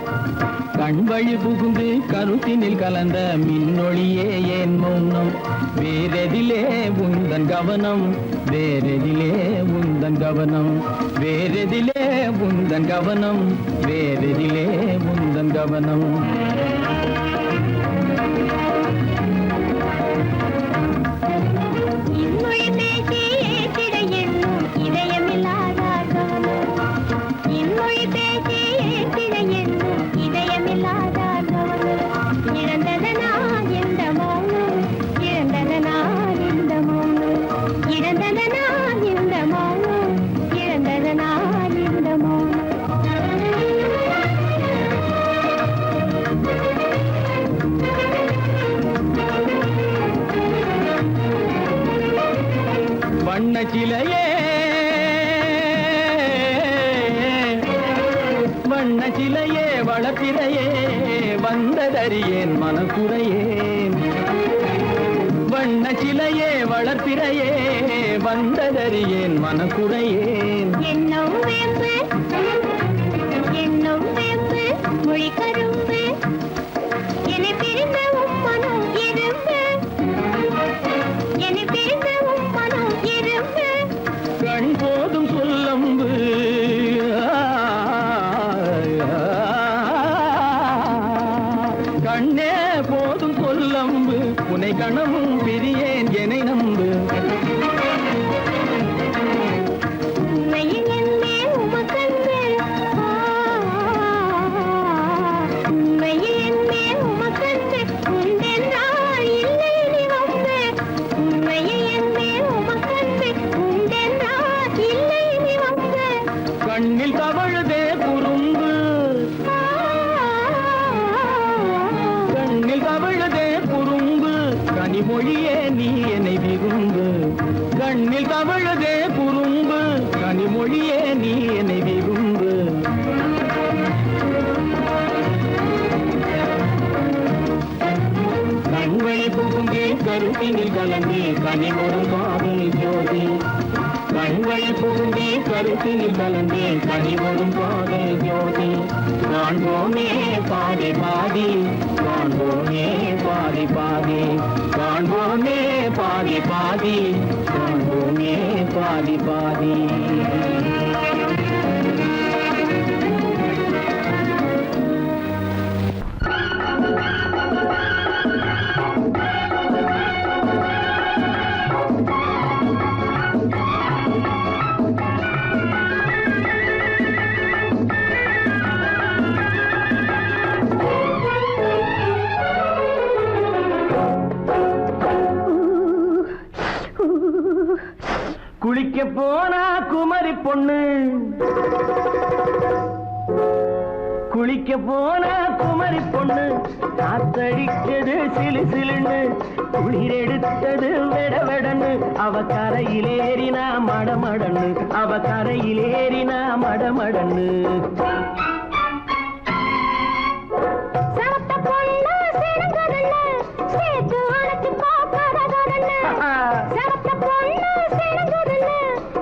கண் வழி புகுந்து கருத்தினில் கலந்த மின்னொளியே ஏன் மௌனம் வேறெதிலே உந்தன் கவனம் வேறெதிலே உந்தன் கவனம் வேறெதிலே உந்தன் கவனம் வேறெதிலே உந்தன் கவனம் இன்மொழி பேசி ஏற்றிட எண்ணும் இதயமில்லாதார் கவனம் இன்மொழி பேசி ஏற்றிட எண்ணும் இதயமில்லாதார் கவனம் இழந்ததனா எந்த மௌனம் இழந்ததனா எந்த மௌனம் இழந்ததனா எந்த மௌனம் இழந்ததனா எந்த மௌனம் வண்ண சிலையே வண்ண சிலையே வளப்பிறையே வந்ததறியேன் மனக்குறையேன் வண்ண சிலையே வளர்ப்பிறையே வந்ததறியேன் மனக்குறையேன் என்னும் வேம்பு மொழி கரும்பு என்னை பிரிந்த உம்மனும் இரும்பு என்னை பிரிந்த உம்மனும் இரும்பு கண் போதும் சொல்லம்பு கண்ணே போதும் சொல்லம்பு உனை கணமும் பிரியேன் என்னை நம்பு உண்மையில் என்னே உமக்கன்று உண்மையில் என்னே உமக்கன்று உண்டென்றால் இல்லை நீ வம்பு உண்மையில் என்னே உமக்கன்று உண்டென்றால் இல்லை நீ வம்பு கண்ணில் தவழுதே குறும்பு கண்ணில் தவழுதே குறும்பு கனிமொழியே நீ என்னை விரும்பு கண்ணில் தவழுதே குறும்பு கனிமொழியே நீ என்னை விரும்பு கண்வழி புகுந்தே கருத்தினில் கலந்தே கனிமொரு காதல் ஜோதி கண்வழி புகுந்தே கருத்தினில் கலந்தே கனிமொரும் காதல் ஜோதி காண்போமே பாதி பாதி காண்போமே பாதி பாதி காண்போமே பாதி பாதி காண்போமே பாதி பாதி குளிக்க போனா குமரி பொண்ணு குளிக்க போனா குமரி பொண்ணு காத்தடிச்சது சிலு சிலுன்னு குளிர் எடுத்தது வெடவெடன்னு அவ கரையிலேறினா மடமடன்னு அவ கரையிலேறினா மடமடன்னு சவத்த பொண்ணு சிறந்ததன்னு சேர்த்து அழைச்சு பார்க்காததன்னு சவத்த பொண்ணு சிறந்ததன்னு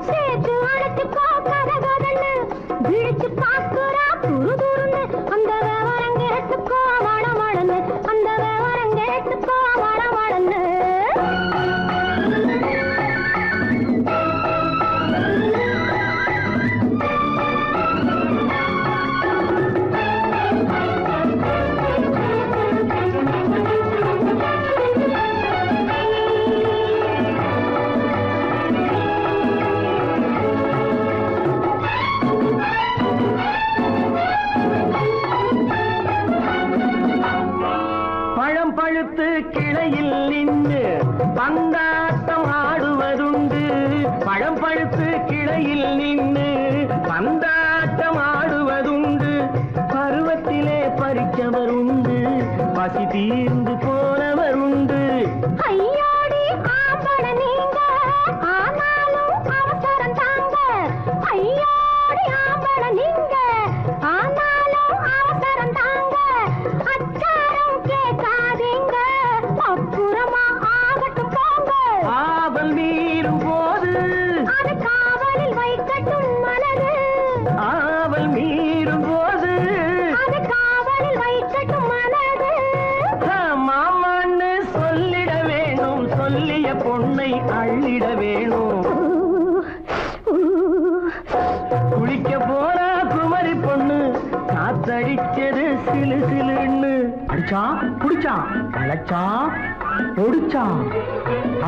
சேர்த்து அழைச்சு பார்க்காததன்னு விழிச்சு பார்க்குறா துரு துருன்னு அந்த விவரம் கேட்டுக்கோ மடமடன்னு அந்த விவரம் கேட்டுக்கோ மடமடன்னு பழம் பழுத்து கிளையில் நின்று பந்தாட்டம் ஆடுவதுண்டு பழம் பழுத்து கிளையில் நின்று பந்தாட்டம் ஆடுவதுண்டு பருவத்திலே பறிச்சவர் உண்டு பசி தீர்ந்து போனவர் உண்டு ஐயோடி ஆம்பட நீங்க ஆனாலும் அவசரம் தாங்க ஐயோடி ஆம்பட நீங்க ஆனாலும் அவசரம் தாங்க அச்சாரம் கேட்காதீங்க அப்புறமா ஆகட்டும் போங்க ஆவல் மீறும் போது அது சிலு சிலுன்னு அடிச்சான் புடிச்சான் அழைச்சான் ஒடிச்சான்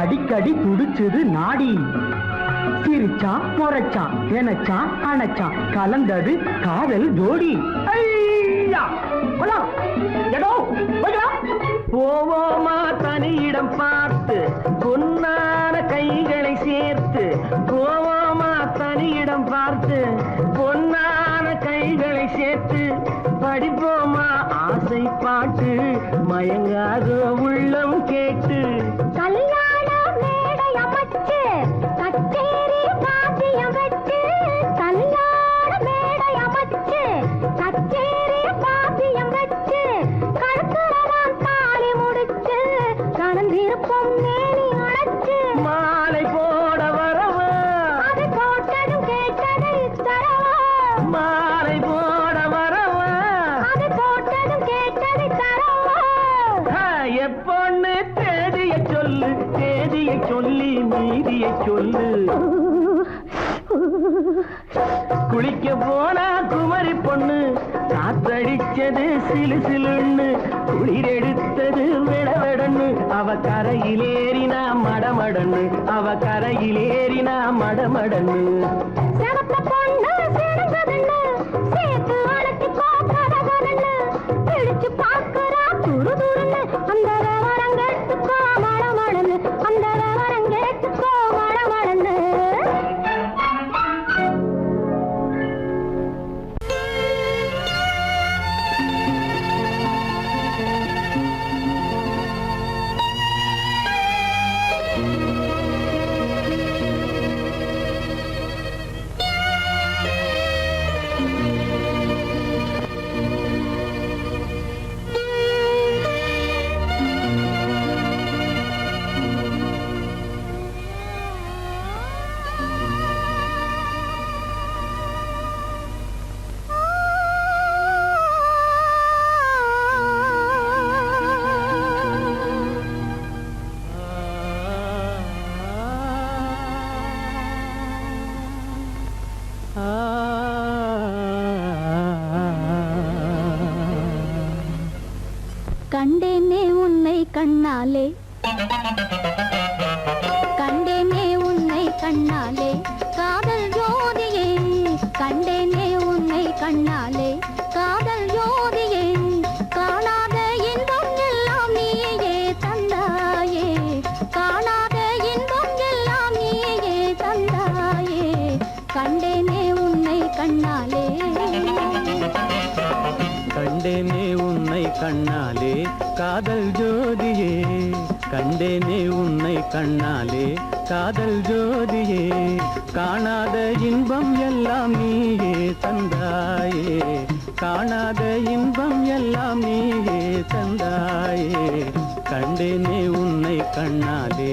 அடிக்கடி துடிச்சது நாடி சிரிச்சான் முறைச்சான் நினைச்சான் அணைச்சான் கலந்தது காதல் ஜோடி ஐயா போவோமா தனியிடம் பார்த்து பொன்னான கைகளை சேர்த்து போவோமா தனியிடம் பார்த்து பொன்னான கைகளை சேர்த்து படிப்போமா ஆசை பாட்டு மயங்காத உள்ளம் கேட்டு கல்யாண மேடை அமைச்சு கச்சேரி வாத்தியம் வச்சு கல்யாண மேடை அமைச்சு கச்சேரி வாத்தியம் வச்சு கழுத்துறவான் தாலி முடிச்சு கலந்திருப்போம் மேனி அடைச்சு மாலை போட வரவா அது போட்டதும் கேட்டதை தரவா மாலை போட வரவா அது போட்டதும் கேட்டதை தரவா எப்பொண்ணு தேதியை சொல்லு தேதியை சொல்லி மீதியை சொல்லு குளிக்க போனா குமரி பொண்ணு காத்தடிச்சது சிலு சிலுன்னு குளிர் எடுத்தது விடவெடன்னு அவ கரையிலேறினா மடமடன்னு அவ கரையிலேறினா மடமடன்னு செவத்த பொண்ணு சிறந்ததுன்னு சேர்த்து அழைச்சிக்கோ கதகதன்னு பிடிச்சு பார்க்கறா துரு துருன்னு அந்த வரங்கெட்டுக்கோ மடமடன்னு அந்த வரங்கெட்டுக்கோ மடமடன்னு கண்டேனே உன்னை கண்ணாலே கண்டேனே உன்னை கண்ணாலே காதல் ஜோதியே கண்டேனே உன்னை கண்ணாலே காதல் ஜோதியே காணாத இன்பம் எல்லாம் நீயே தந்தாயே காணாத இன்பம் எல்லாம் நீயே தந்தாயே கண்டேனே உன்னை கண்ணாலே கண்டேனே உன்னை கண்ணாலே காதல் ஜோதியே கண்டேனே உன்னை கண்ணாலே காதல் ஜோதியே காணாத இன்பம் எல்லாம் நீயே தந்தாயே காணாத இன்பம் எல்லாம் நீயே தந்தாயே கண்டேனே உன்னை கண்ணாலே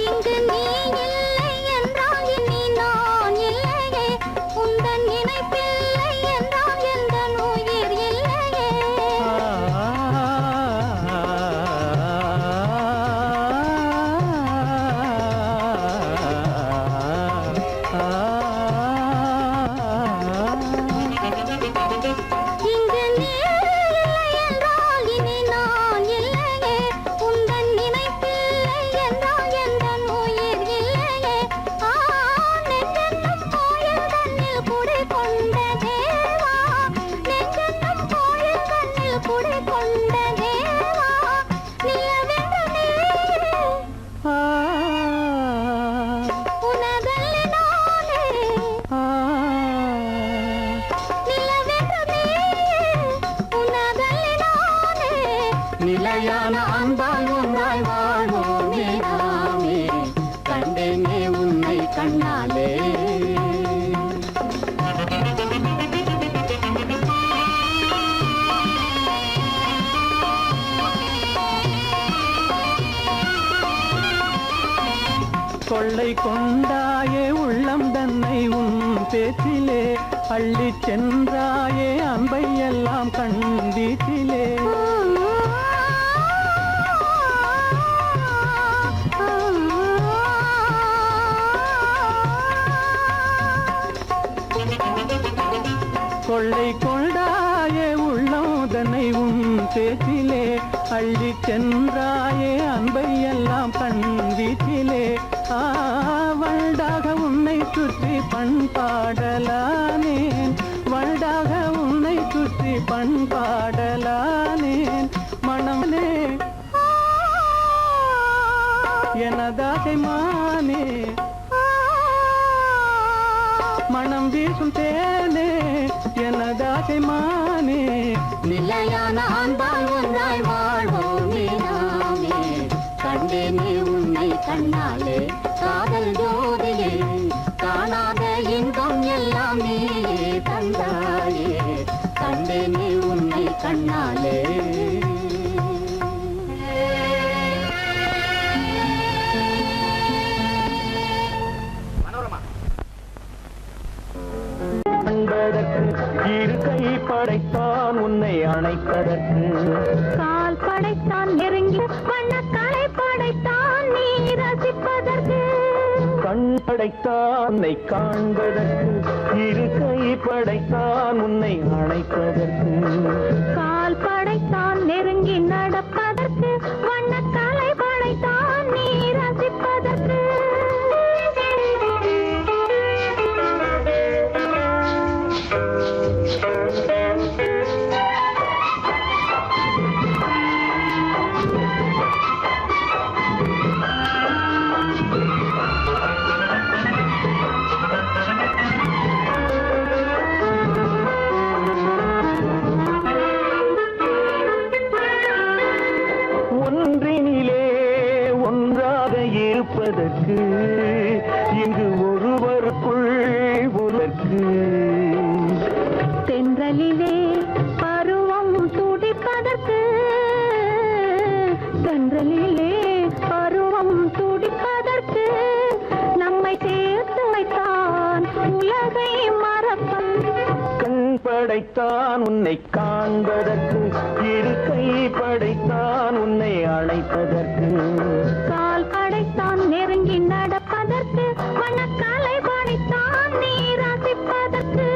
இங்கு நீ இல்லை என்றால் இனி நான் இல்லையே உந்தன் நினைப்பில்லை என்றால் எந்த உயிர் இல்லையே இங்கு நீ இல்லை என்றால் இனி நான் இல்லையே உந்தன் நினைப்பில்லை என்றால் எந்த உயிர் இல்லையே நெஞ்சென்னும் கோயில் தன்னில் குடி கொண்ட தேவா நெஞ்சென்னும் கோயில் தன்னில் குடி கொண்ட தேவா நிலவென்று நீ உனதல்லி நானே நிலவென்று நீ உனதல்லி நானே நிலையான அன்பால் ஒன்றாய் வாழ்வோமே நாமே கண்டேனே உன்னை கண்ணாலே கொள்ளை கொண்டா கொண்டாயே உள்ளம் தன்னை உன் பேச்சிலே அள்ளி சென்றாயே அன்பை எல்லாம் கண் வீட்டிலே கொள்ளை கொண்டாயே உள்ளம் தன்னை உன் பேச்சிலே அள்ளி சென்றாயே அன்பை எல்லாம் கண் வீட்டிலே வண்டாக உன்னை சுற்றி பண்பாடலானேன் வண்டாக உன்னை சுற்றி பண்பாடலானேன் மனமே எனதாகை மானே மனம் வீசும் தேனே எனதாகை மானே நிலையான அன்பால் ஒன்றாய் வாழ்வோமே நாமே கண்டேனே உன்னை கண்ணாலே காதல் ஜோதியே காணாத இன்பம் எல்லாம் நீயே தந்தாயே கண்டேனே உன்னை கண்ணாலே இரு கை படைத்தான் உன்னை அணைப்பதற்கு கால் படைத்தான் நெருங்கி வண்ணக்காலை படைத்தான் நீ ரசிப்பதற்கு கண் படைத்தான் உன்னை காண்பதற்கு இரு கை படைத்தான் உன்னை அணைப்பதற்கு கால் படைத்தான் நெருங்கி நடப்பதற்கு வண்ணக்காலை படைத்தான் நீ ரசிப்பதற்கு இருப்பதற்கு இங்கு ஒருவருக்குள் ஒருவருக்கு தென்றலிலே பருவம் துடிப்பதற்கு தென்றலிலே பருவம் துடிப்பதற்கு நம்மை சேர்த்து வைத்தான் உலகை மறப்பன் கண் படைத்தான் உன்னை காண்பதற்கு இரு கை படைத்தான் உன்னை அழைப்பதற்கு கால் படைத்தான் நெருங்கி நடப்பதற்கு வண்ணக்காலை படைத்தான் நீ ரசிப்பதற்கு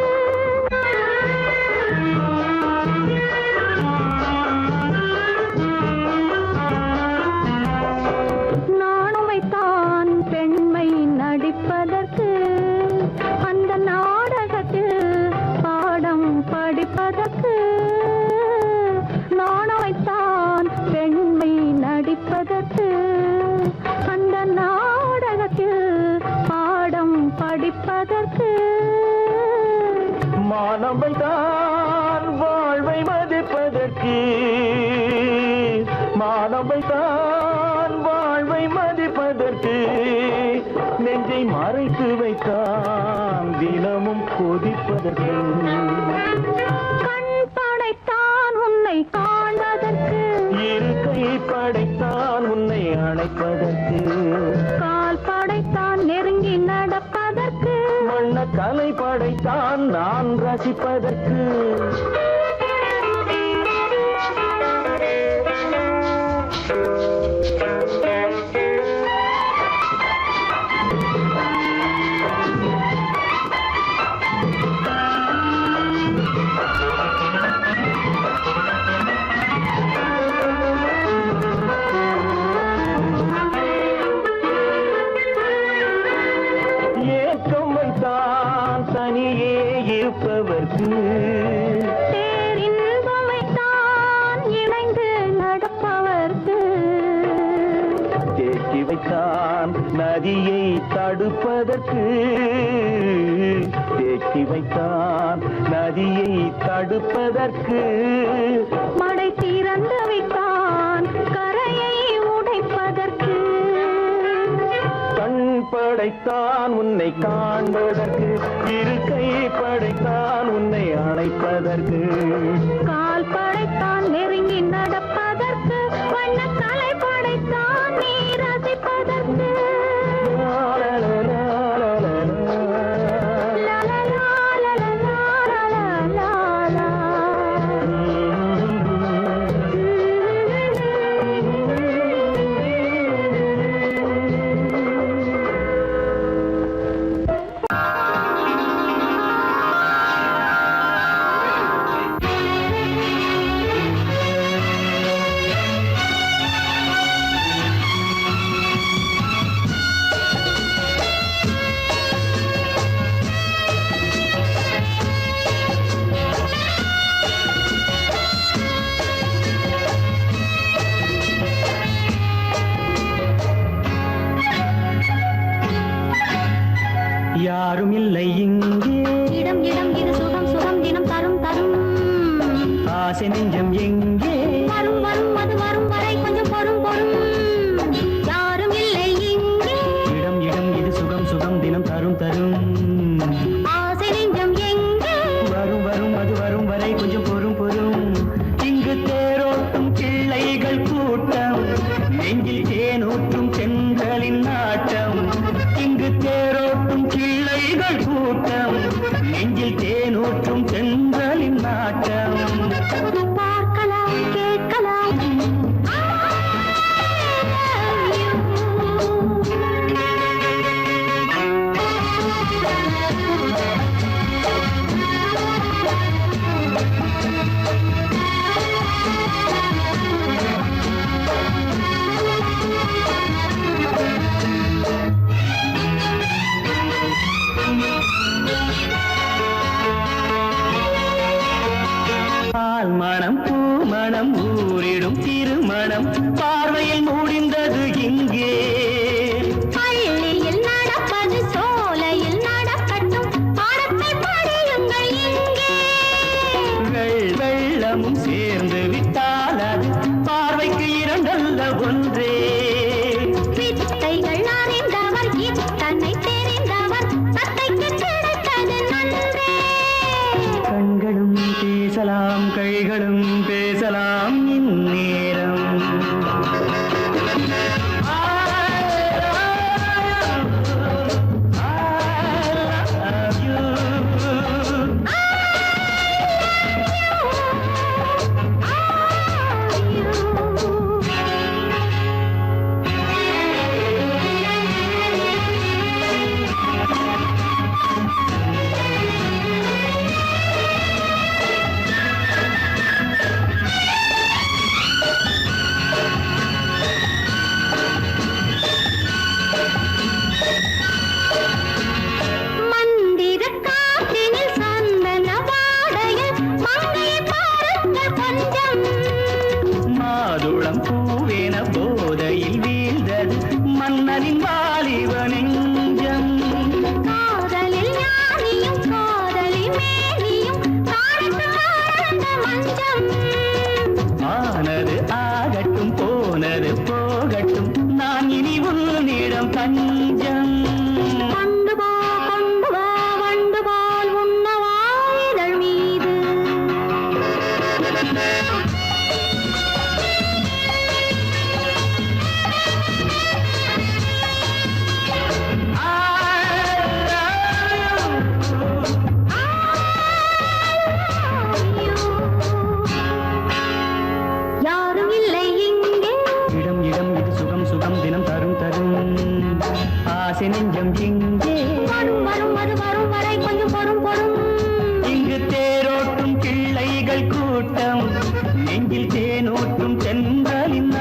நானும் வைத்தான் பெண்மை நடிப்பதற்கு அந்த நாடகத்தில் பாடம் படிப்பதற்கு நானும் வைத்தான் பெண்மை நடிப்பதற்கு அந்த நாடகத்தில் பாடம் படிப்பதற்கு மானவைதான் வாழ்வை மதிப்பதற்கு மானவைதான் வாழ்வை மதிப்பதற்கு நெஞ்சை மறைத்து வைத்தான் தினமும் கொதிப்பதற்கு கண் படைத்தான் உன்னை காண்பதற்கு இரு கை படைத்தான் உன்னை அணைப்பதற்கு கால் படைத்தான் நெருங்கி நடப்பதற்கு வண்ண கலை படைத்தான் நான் ரசிப்பதற்கு ஏக்கம் வைத்தான் தனியே இருப்பவர்க்கு பேரின்பம் வைத்தான் இணைந்து நடப்பவர்க்கு தேக்கி வைத்தான் நதியை தடுப்பதற்கு தேக்கி வைத்தான் நதியை தடுப்பதற்கு மடை திறந்து வைத்தான் கரையை உடைப்பதற்கு கண் படைத்தான் உன்னை காண்பதற்கு இரு கை படைத்தான் உன்னை அணைப்பதற்கு கால் படைத்தான் நெருங்கி நடப்பதற்கு வண்ணக்கலை படைத்தான் நீ ரசிப்பதற்கு நாணம் பார்வையில் முடிந்தது இங்கே. பள்ளியில் நடப்பது சோலையில் நடக்கட்டும், பாடத்தை படியுங்கள் இங்கே. வெள்ளமும் சேர்ந்து விட்டால் அது பார்வைக்கு இரண்டல்ல ஒன்றே. வித்தைகள் அறிந்தவர் இத்தனை தெரிந்தவர், தத்தைக்கு கிடைத்தது நன்றே. கண்களும் பேசலாம் கைகளும் பேசலாம் இந்நேரம். மந்திர காற்றினில் சந்தன வாடையில் மங்கையை பாருங்கள் கொஞ்சம். மாதுளம் பூவேன போதையில் வீழ்ந்தது மன்னனின் வாலிப நெஞ்சம். காதலில் ஞானியும் காதலி மேனியும் காணித்து வாழ்ந்த மஞ்சம். ஆனது ஆகட்டும் போனது போகட்டும் நான் இனி உன்னிடம் தஞ்சம். கொண்டு வா வண்டு போல் உண்ணவா இதழ் மீது. யாரும் இல்லை இங்கே, இடம் இடம் இது சுகம் சுகம் தினம் தரும் தரும் ஆசை நெஞ்சம் இங்கே. வரும் வரும் அது வரும் வரை கொஞ்சம் பொறும் பொறும். இங்கு தேரோட்டும் பிள்ளைகள் கூட்டம், நெஞ்சில் தேனூட்டும் தென்றலின்